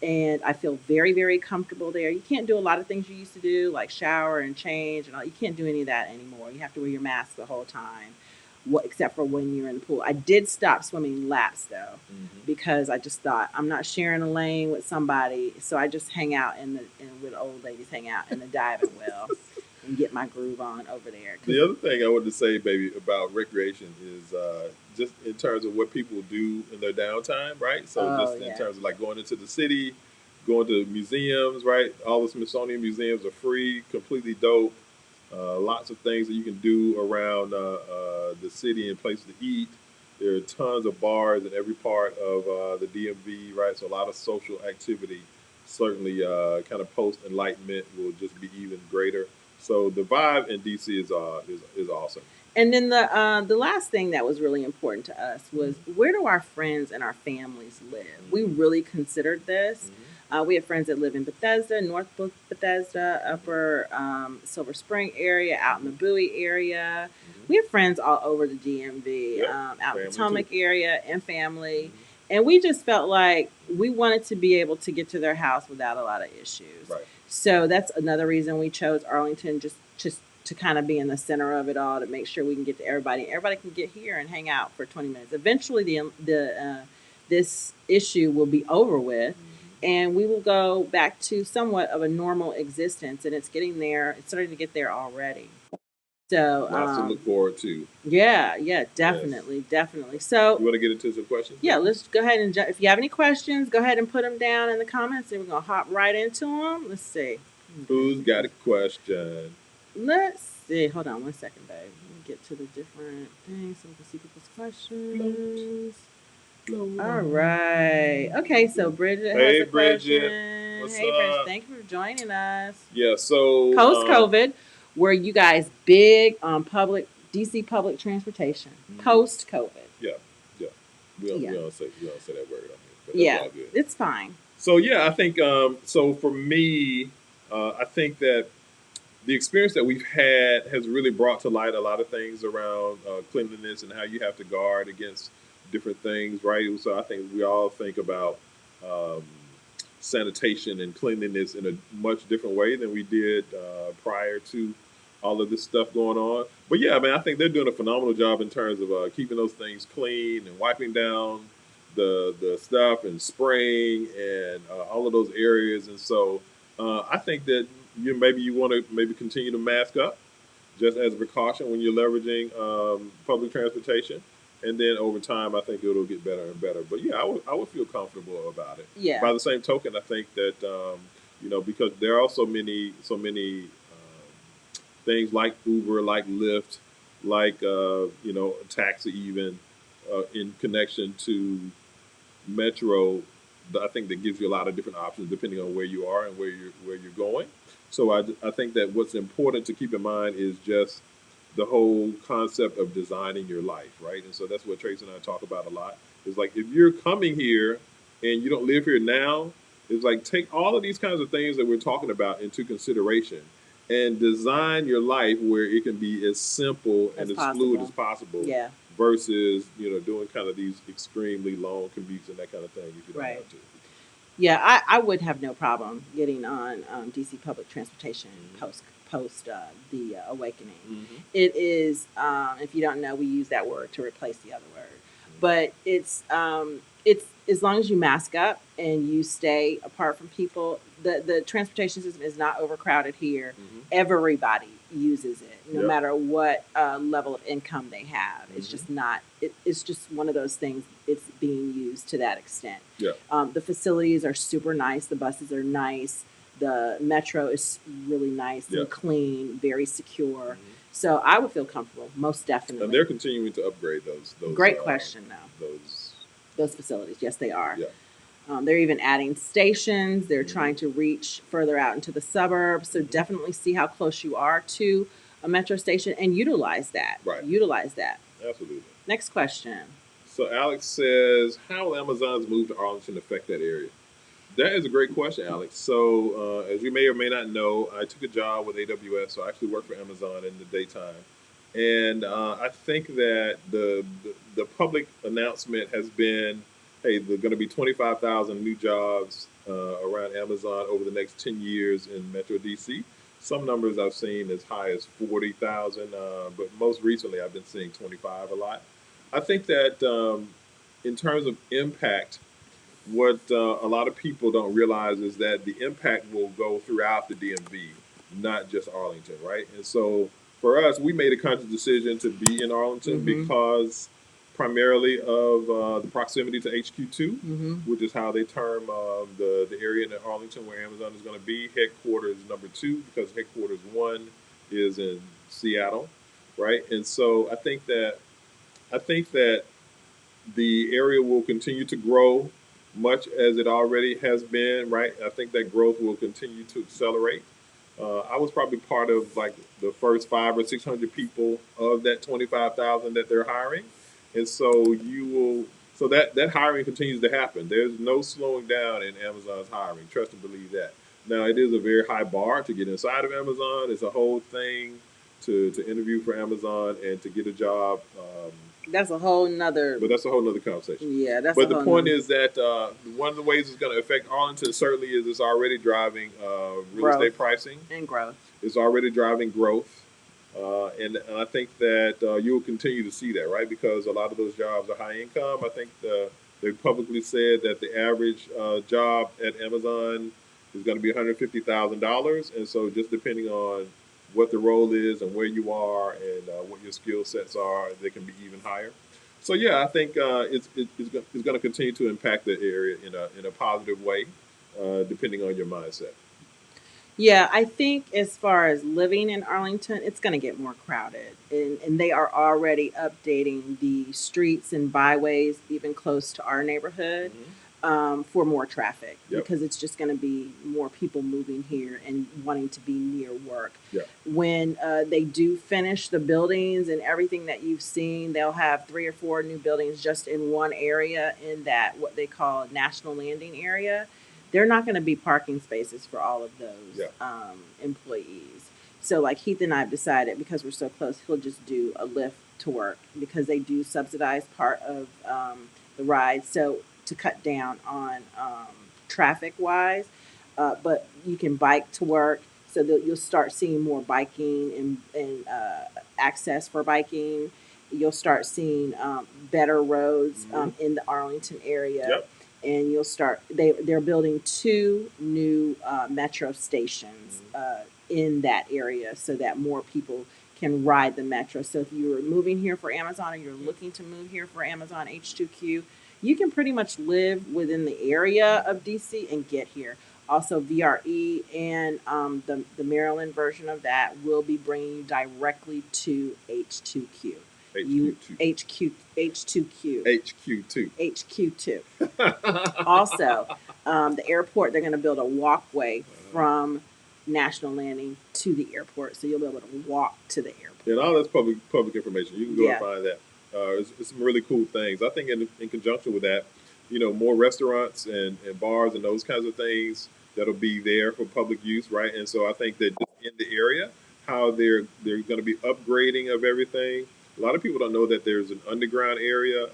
Speaker 1: and I feel very, very comfortable there. You can't do a lot of things you used to do, like shower and change, and all. You can't do any of that anymore. You have to wear your mask the whole time. Except for when you're in the pool. I did stop swimming laps though, because I just thought I'm not sharing a lane with somebody, so I just hang out where the old ladies hang out in the diving well. and get my groove on over there.
Speaker 2: The other thing I wanted to say, baby, about recreation is just in terms of what people do in their downtime, right? So
Speaker 1: Oh
Speaker 2: just in
Speaker 1: yeah,
Speaker 2: terms of like going into the city, going to museums, right? All the Smithsonian museums are free, completely dope. Lots of things that you can do around the city and places to eat. There are tons of bars in every part of the DMV, right? So a lot of social activity. Certainly, kind of post enlightenment will just be even greater. So the vibe in DC is awesome.
Speaker 1: and then the last thing that was really important to us was where do our friends and our families live? We really considered this. We have friends that live in Bethesda, North Bethesda, Upper Silver Spring area, out in the Bowie area. We have friends all over the DMV,
Speaker 2: Yep,
Speaker 1: out in
Speaker 2: family
Speaker 1: Potomac
Speaker 2: too.
Speaker 1: area, and family. And we just felt like we wanted to be able to get to their house without a lot of issues.
Speaker 2: Right.
Speaker 1: So that's another reason we chose Arlington, just to kind of be in the center of it all, to make sure we can get to everybody. Everybody can get here and hang out for 20 minutes. Eventually, the this issue will be over with, and we will go back to somewhat of a normal existence. And it's getting there. It's starting to get there already. So,
Speaker 2: Lots to look forward to.
Speaker 1: yeah,
Speaker 2: Yes.
Speaker 1: definitely, definitely.
Speaker 2: You
Speaker 1: So,
Speaker 2: want to get into some questions?
Speaker 1: yeah,
Speaker 2: Maybe?
Speaker 1: let's go ahead and if you have any questions, go ahead and put them down in the comments, and we're gonna hop right into them. Let's see.
Speaker 2: Who's got a question?
Speaker 1: Let's see. Hold on one second, babe. Let me get to the different things so we can see people's questions. All right. Okay, so Bridget
Speaker 2: Hey,
Speaker 1: has a
Speaker 2: Bridget.
Speaker 1: question.
Speaker 2: What's
Speaker 1: Hey, Bridget,
Speaker 2: up?
Speaker 1: thank you for joining us.
Speaker 2: Yeah. So
Speaker 1: Post COVID, were you guys big on public DC public transportation? Post COVID.
Speaker 2: Yeah. Yeah. We
Speaker 1: Yeah.
Speaker 2: don't say that word on here, but that's
Speaker 1: Yeah,
Speaker 2: all good.
Speaker 1: it's fine.
Speaker 2: So yeah, I think so for me, I think that the experience that we've had has really brought to light a lot of things around cleanliness and how you have to guard against different things, right? So I think we all think about um, sanitation and cleanliness in a much different way than we did prior to all of this stuff going on. But yeah, I mean, I think they're doing a phenomenal job in terms of keeping those things clean and wiping down the stuff and spraying and all of those areas. And so I think that you want to maybe continue to mask up just as a precaution when you're leveraging public transportation. And then over time, I think it'll get better and better. But yeah, I would feel comfortable about it.
Speaker 1: Yeah.
Speaker 2: By the same token, I think that because there are so many things like Uber, like Lyft, like taxi, even in connection to Metro. I think that gives you a lot of different options depending on where you are and where you're going. So I think that what's important to keep in mind is just the whole concept of designing your life, right? And so that's what Tracy and I talk about a lot. It's like if you're coming here and you don't live here now, it's like take all of these kinds of things that we're talking about into consideration and design your life where it can be as simple and as fluid as possible
Speaker 1: Yeah.
Speaker 2: versus doing kind of these extremely long commutes and that kind of thing if you don't
Speaker 1: Right.
Speaker 2: have to.
Speaker 1: Yeah, I would have no problem getting on DC public transportation post the awakening. It is, if you don't know, we use that word to replace the other word, but it's as long as you mask up and you stay apart from people. The transportation system is not overcrowded here. Everybody uses it, no
Speaker 2: Yep.
Speaker 1: matter what level of income they have. It's just not. It's just one of those things. It's being used to that extent.
Speaker 2: Yeah.
Speaker 1: The facilities are super nice. The buses are nice. The metro is really nice
Speaker 2: Yeah.
Speaker 1: and clean, very secure. So I would feel comfortable, most definitely.
Speaker 2: And they're continuing to upgrade those.
Speaker 1: Great question, though.
Speaker 2: Those.
Speaker 1: Facilities, yes, they are.
Speaker 2: Yeah.
Speaker 1: They're even adding stations. They're
Speaker 2: Mhm.
Speaker 1: trying to reach further out into the suburbs. So definitely see how close you are to a metro station and utilize that.
Speaker 2: Right.
Speaker 1: Utilize that.
Speaker 2: Absolutely.
Speaker 1: Next question.
Speaker 2: So Alex says, how will Amazon's move to Arlington affect that area? That is a great question, Alex. So as you may or may not know, I took a job with AWS, so I actually work for Amazon in the daytime. And I think that the public announcement has been, hey, there are going to be 25,000 new jobs around Amazon over the next 10 years in Metro DC. Some numbers I've seen as high as 40,000, but most recently I've been seeing 25 a lot. I think that in terms of impact, what a lot of people don't realize is that the impact will go throughout the DMV. not just Arlington, right? And so for us, we made a conscious decision to be in Arlington because primarily of the proximity to HQ2, which is how they term the area in Arlington where Amazon is going to be. Headquarters number 2, because headquarters 1 is in Seattle, right? And so I think that the area will continue to grow much as it already has been, right? I think that growth will continue to accelerate. I was probably part of like the first 500 or 600 people of that 25,000 that they're hiring, and so that hiring continues to happen. There's no slowing down in Amazon's hiring. Trust and believe that. Now it is a very high bar to get inside of Amazon. It's a whole thing to interview for Amazon and to get a job.
Speaker 1: That's a whole nother.
Speaker 2: But that's a whole nother conversation.
Speaker 1: Yeah, that's.
Speaker 2: But the point is that one of the ways it's going to affect Arlington certainly is it's already driving real estate pricing
Speaker 1: and growth.
Speaker 2: It's already driving growth, and I think that you will continue to see that, right? Because a lot of those jobs are high income. I think they publicly said that the average job at Amazon is going to be $150,000, and so just depending on what the role is and where you are and what your skill sets are, they can be even higher. So yeah, I think it's going to continue to impact the area in a positive way, depending on your mindset.
Speaker 1: Yeah, I think as far as living in Arlington, it's going to get more crowded. And they are already updating the streets and byways, even close to our neighborhood, for more traffic.
Speaker 2: Yep.
Speaker 1: Because it's just going to be more people moving here and wanting to be near work.
Speaker 2: Yep.
Speaker 1: When they do finish the buildings and everything that you've seen, they'll have 3 or 4 new buildings just in one area in that what they call National Landing area. They're not going to be parking spaces for all of those employees. So like Heath and I have decided, because we're so close, he'll just do a Lyft to work because they do subsidize part of the ride. So to cut down on traffic wise, but you can bike to work. So that you'll start seeing more biking and access for biking. You'll start seeing better roads in the Arlington area.
Speaker 2: Yep.
Speaker 1: And you'll start. They're building 2 new metro stations in that area so that more people can ride the metro. So if you're moving here for Amazon or you're looking to move here for Amazon H2Q, you can pretty much live within the area of DC and get here. Also, VRE and the Maryland version of that will be bringing you directly to H2Q. HQ2. Also, the airport, they're going to build a walkway from National Landing to the airport, so you'll be able to walk to the airport.
Speaker 2: And all that's public information. You can go and find that. It's some really cool things. I think in conjunction with that, more restaurants and bars and those kinds of things that'll be there for public use, right? And so I think that in the area, how they're going to be upgrading of everything. A lot of people don't know that there's an underground area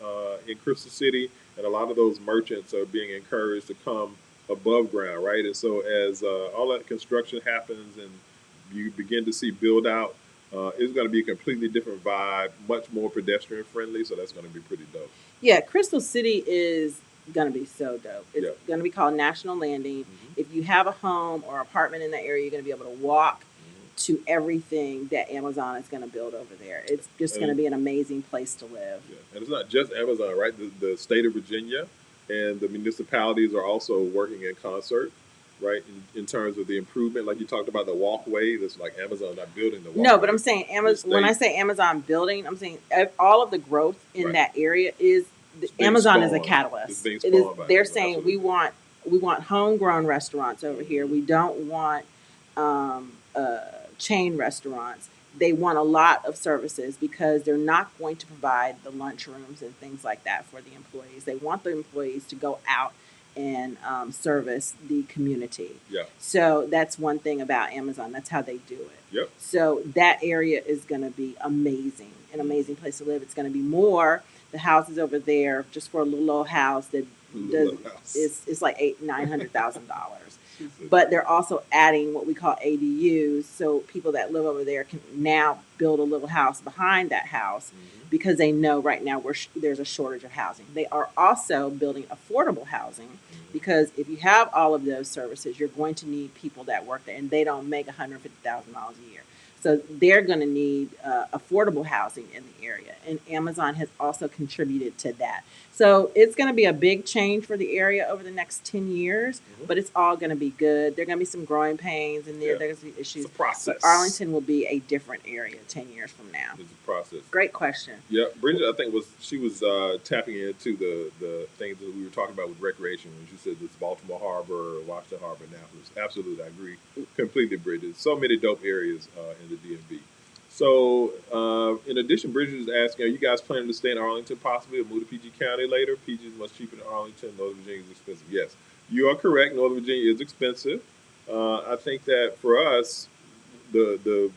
Speaker 2: in Crystal City, and a lot of those merchants are being encouraged to come above ground, right? And so as all that construction happens and you begin to see build out, it's going to be a completely different vibe, much more pedestrian friendly. So that's going to be pretty dope.
Speaker 1: Yeah, Crystal City is going to be so dope. It's going to be called National Landing. If you have a home or apartment in that area, you're going to be able to walk to everything that Amazon is going to build over there. It's just going to be an amazing place to live.
Speaker 2: Yeah. And it's not just Amazon, right? The state of Virginia and the municipalities are also working in concert, right? In terms of the improvement, like you talked about the walkway, that's like Amazon not building the walkway.
Speaker 1: No, but I'm saying Amazon. When I say Amazon building, I'm saying all of the growth in that area is Amazon is a catalyst. They're saying we want homegrown restaurants over here. We don't want chain restaurants. They want a lot of services because they're not going to provide the lunchrooms and things like that for the employees. They want the employees to go out and service the community.
Speaker 2: Yeah.
Speaker 1: So that's one thing about Amazon. That's how they do it.
Speaker 2: Yep.
Speaker 1: So that area is going to be amazing, an amazing place to live. It's going to be more. The houses over there, just for a little old house that it's like $900,000. but they're also adding what we call ADUs. So people that live over there can now build a little house behind that house because they know right now there's a shortage of housing. They are also building affordable housing because if you have all of those services, you're going to need people that work there, and they don't make $150,000 a year. So they're going to need affordable housing in the area, and Amazon has also contributed to that. So it's going to be a big change for the area over the next 10 years, but it's all going to be good. There are going to be some growing pains and there's going to be issues.
Speaker 2: It's a process.
Speaker 1: But Arlington will be a different area 10 years from now.
Speaker 2: It's a process.
Speaker 1: Great question.
Speaker 2: Yeah, Bridget, I think was tapping into the things that we were talking about with recreation when she said this Baltimore Harbor, Washington Harbor, Annapolis. Absolutely, I agree completely, Bridget. So many dope areas in the DMV. So, in addition, Bridget is asking, are you guys planning to stay in Arlington possibly or move to PG County later? PG is much cheaper than Arlington. Northern Virginia is expensive. Yes, you are correct. Northern Virginia is expensive. I think that for us, the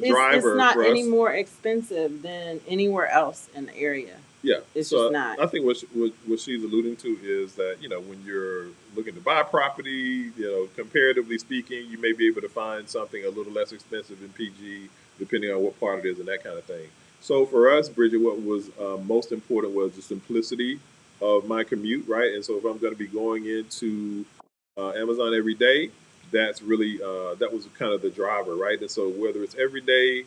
Speaker 2: driver
Speaker 1: it's not
Speaker 2: for us,
Speaker 1: any more expensive than anywhere else in the area.
Speaker 2: Yeah,
Speaker 1: it's
Speaker 2: so
Speaker 1: just not.
Speaker 2: I think what she's alluding to is that when you're looking to buy property, comparatively speaking, you may be able to find something a little less expensive in PG, depending on what part it is and that kind of thing. So for us, Bridget, what was most important was the simplicity of my commute, right? And so if I'm going to be going into Amazon every day, that's really that was kind of the driver, right? And so whether it's every day,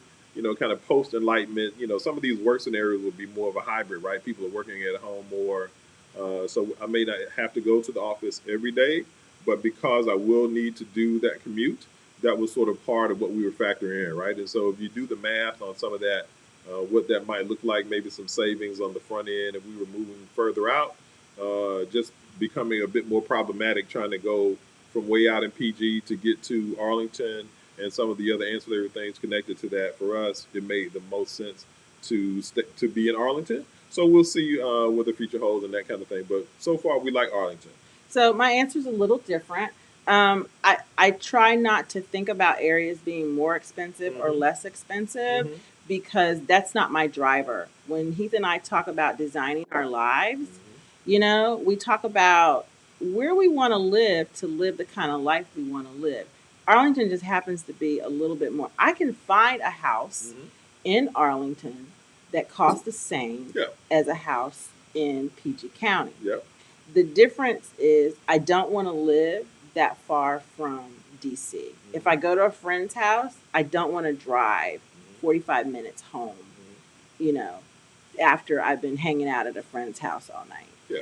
Speaker 2: kind of post enlightenment, some of these work scenarios will be more of a hybrid, right? People are working at home more, so I may not have to go to the office every day, but because I will need to do that commute, that was sort of part of what we were factoring in, right? And so if you do the math on some of that, what that might look like, maybe some savings on the front end if we were moving further out, just becoming a bit more problematic trying to go from way out in PG to get to Arlington and some of the other ancillary things connected to that. For us, it made the most sense to be in Arlington. So we'll see what the future holds and that kind of thing. But so far, we like Arlington.
Speaker 1: So my answer is a little different. I try not to think about areas being more expensive or less expensive because that's not my driver. When Heath and I talk about designing our lives, we talk about where we want to live the kind of life we want to live. Arlington just happens to be a little bit more. I can find a house in Arlington that costs the same as a house in PG County.
Speaker 2: Yep.
Speaker 1: The difference is I don't want to live that far from DC. If I go to a friend's house, I don't want to drive 45 minutes home, after I've been hanging out at a friend's house all night.
Speaker 2: Yeah.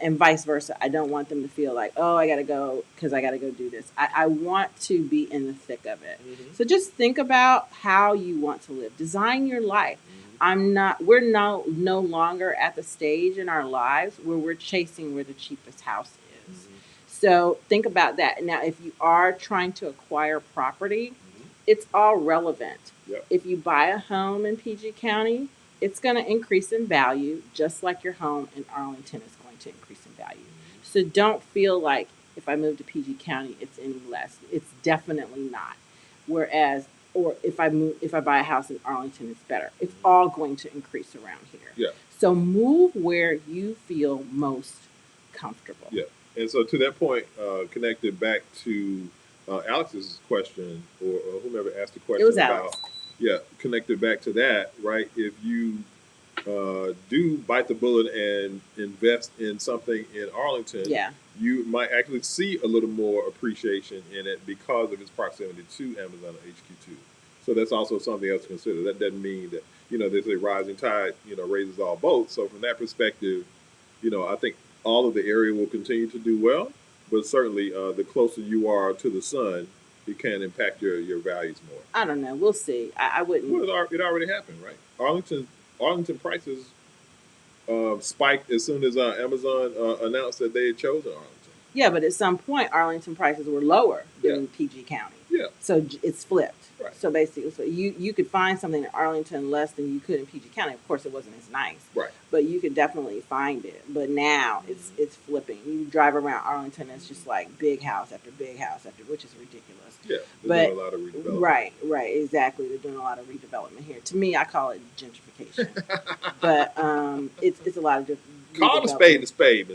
Speaker 1: And vice versa. I don't want them to feel like, oh, I got to go because I got to go do this. I want to be in the thick of it. So just think about how you want to live. Design your life. We're no longer at the stage in our lives where we're chasing where the cheapest house is. So think about that. Now, if you are trying to acquire property, it's all relevant.
Speaker 2: Yep.
Speaker 1: If you buy a home in PG County, it's going to increase in value, just like your home in Arlington is going to increase in value. So don't feel like if I move to PG County, it's any less. It's definitely not. Whereas, or if I buy a house in Arlington, it's better. It's all going to increase around here.
Speaker 2: Yeah.
Speaker 1: So move where you feel most comfortable.
Speaker 2: Yeah. And so to that point, connected back to Alex's question or whomever asked the question
Speaker 1: It was
Speaker 2: about
Speaker 1: Alex.
Speaker 2: Yeah, connected back to that, right? If you do bite the bullet and invest in something in Arlington, you might actually see a little more appreciation in it because of its proximity to Amazon or HQ2. So that's also something else to consider. That doesn't mean that, there's a rising tide, raises all boats. So from that perspective, I think all of the area will continue to do well, but certainly the closer you are to the sun, it can impact your values more.
Speaker 1: I don't know. We'll see. I wouldn't.
Speaker 2: Well, it already happened, right? Arlington prices spiked as soon as Amazon announced that they had chosen Arlington.
Speaker 1: Yeah, but at some point, Arlington prices were lower than PG County.
Speaker 2: Yeah.
Speaker 1: So it's flipped.
Speaker 2: Right.
Speaker 1: So basically, you could find something in Arlington less than you could in PG County. Of course, it wasn't as nice.
Speaker 2: Right.
Speaker 1: But you could definitely find it. But now it's flipping. You drive around Arlington, it's just like big house after big house after, which is ridiculous.
Speaker 2: Yeah. They're doing a lot of redevelopment.
Speaker 1: Right. Exactly. They're doing a lot of redevelopment here. To me, I call it gentrification. But it's a lot of
Speaker 2: Call a spade, Miss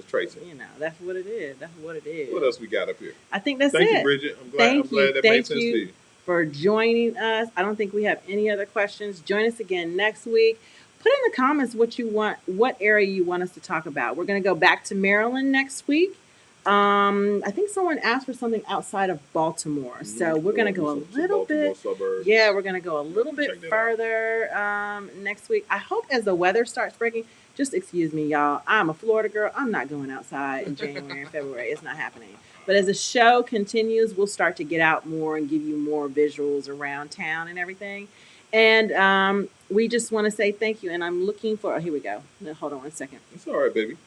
Speaker 2: Tracy.
Speaker 1: You know, that's what it is. That's what it is.
Speaker 2: What else we got up here?
Speaker 1: I think that's
Speaker 2: Thank
Speaker 1: it.
Speaker 2: you, Bridget. I'm glad that made sense to you.
Speaker 1: For joining us. I don't think we have any other questions. Join us again next week. Put in the comments what area you want us to talk about. We're going to go back to Maryland next week. I think someone asked for something outside of Baltimore, so we're going to go a little bit.
Speaker 2: Suburbs.
Speaker 1: Yeah, we're going to go a little bit
Speaker 2: Check that
Speaker 1: further next week. I hope as the weather starts breaking. Just excuse me, y'all. I'm a Florida girl. I'm not going outside in January and February. It's not happening. But as the show continues, we'll start to get out more and give you more visuals around town and everything. And we just want to say thank you. And I'm looking for. Oh, here we go. No, hold on 1 second.
Speaker 2: It's all right, baby.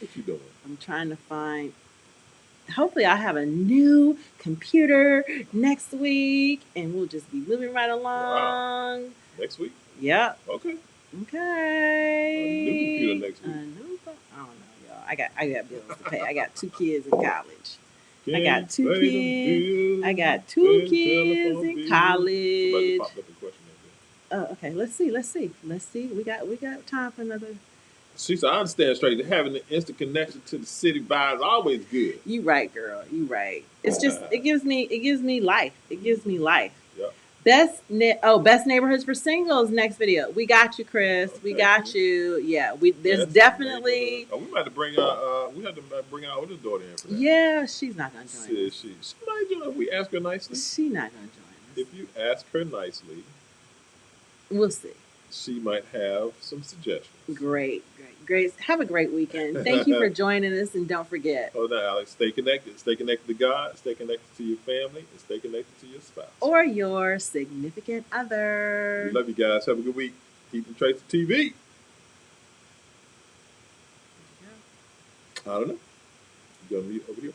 Speaker 2: What you doing?
Speaker 1: I'm trying to find. Hopefully, I have a new computer next week, and we'll just be moving right along.
Speaker 2: Wow. Next week?
Speaker 1: Yep.
Speaker 2: Okay.
Speaker 1: Okay.
Speaker 2: A new computer next week.
Speaker 1: I don't know, y'all. I got bills to pay. I got 2 kids in college. I got 2 kids. I got 2 kids in college. Oh, okay. Let's see. We got time for another.
Speaker 2: She said, I understand straight. Having the instant connection to the city vibe is always good.
Speaker 1: You right, girl. You right. It's just it gives me life. It gives me life.
Speaker 2: Yep.
Speaker 1: Best neighborhoods for singles. Next video. We got you, Chris. Okay. We got you. Yeah. There's definitely.
Speaker 2: We might have to bring our oldest daughter in for that.
Speaker 1: Yeah, she's not gonna join us.
Speaker 2: She might join us. We ask her nicely.
Speaker 1: She's not gonna join us.
Speaker 2: If you ask her nicely,
Speaker 1: we'll see.
Speaker 2: She might have some suggestions.
Speaker 1: Great. Have a great weekend. Thank you for joining us, and don't forget.
Speaker 2: Hold on, Alex. Stay connected. Stay connected to God. Stay connected to your family, and stay connected to your spouse
Speaker 1: or your significant other.
Speaker 2: We love you guys. Have a good week. HeathandTracyTV. I don't know. You gonna mute over here?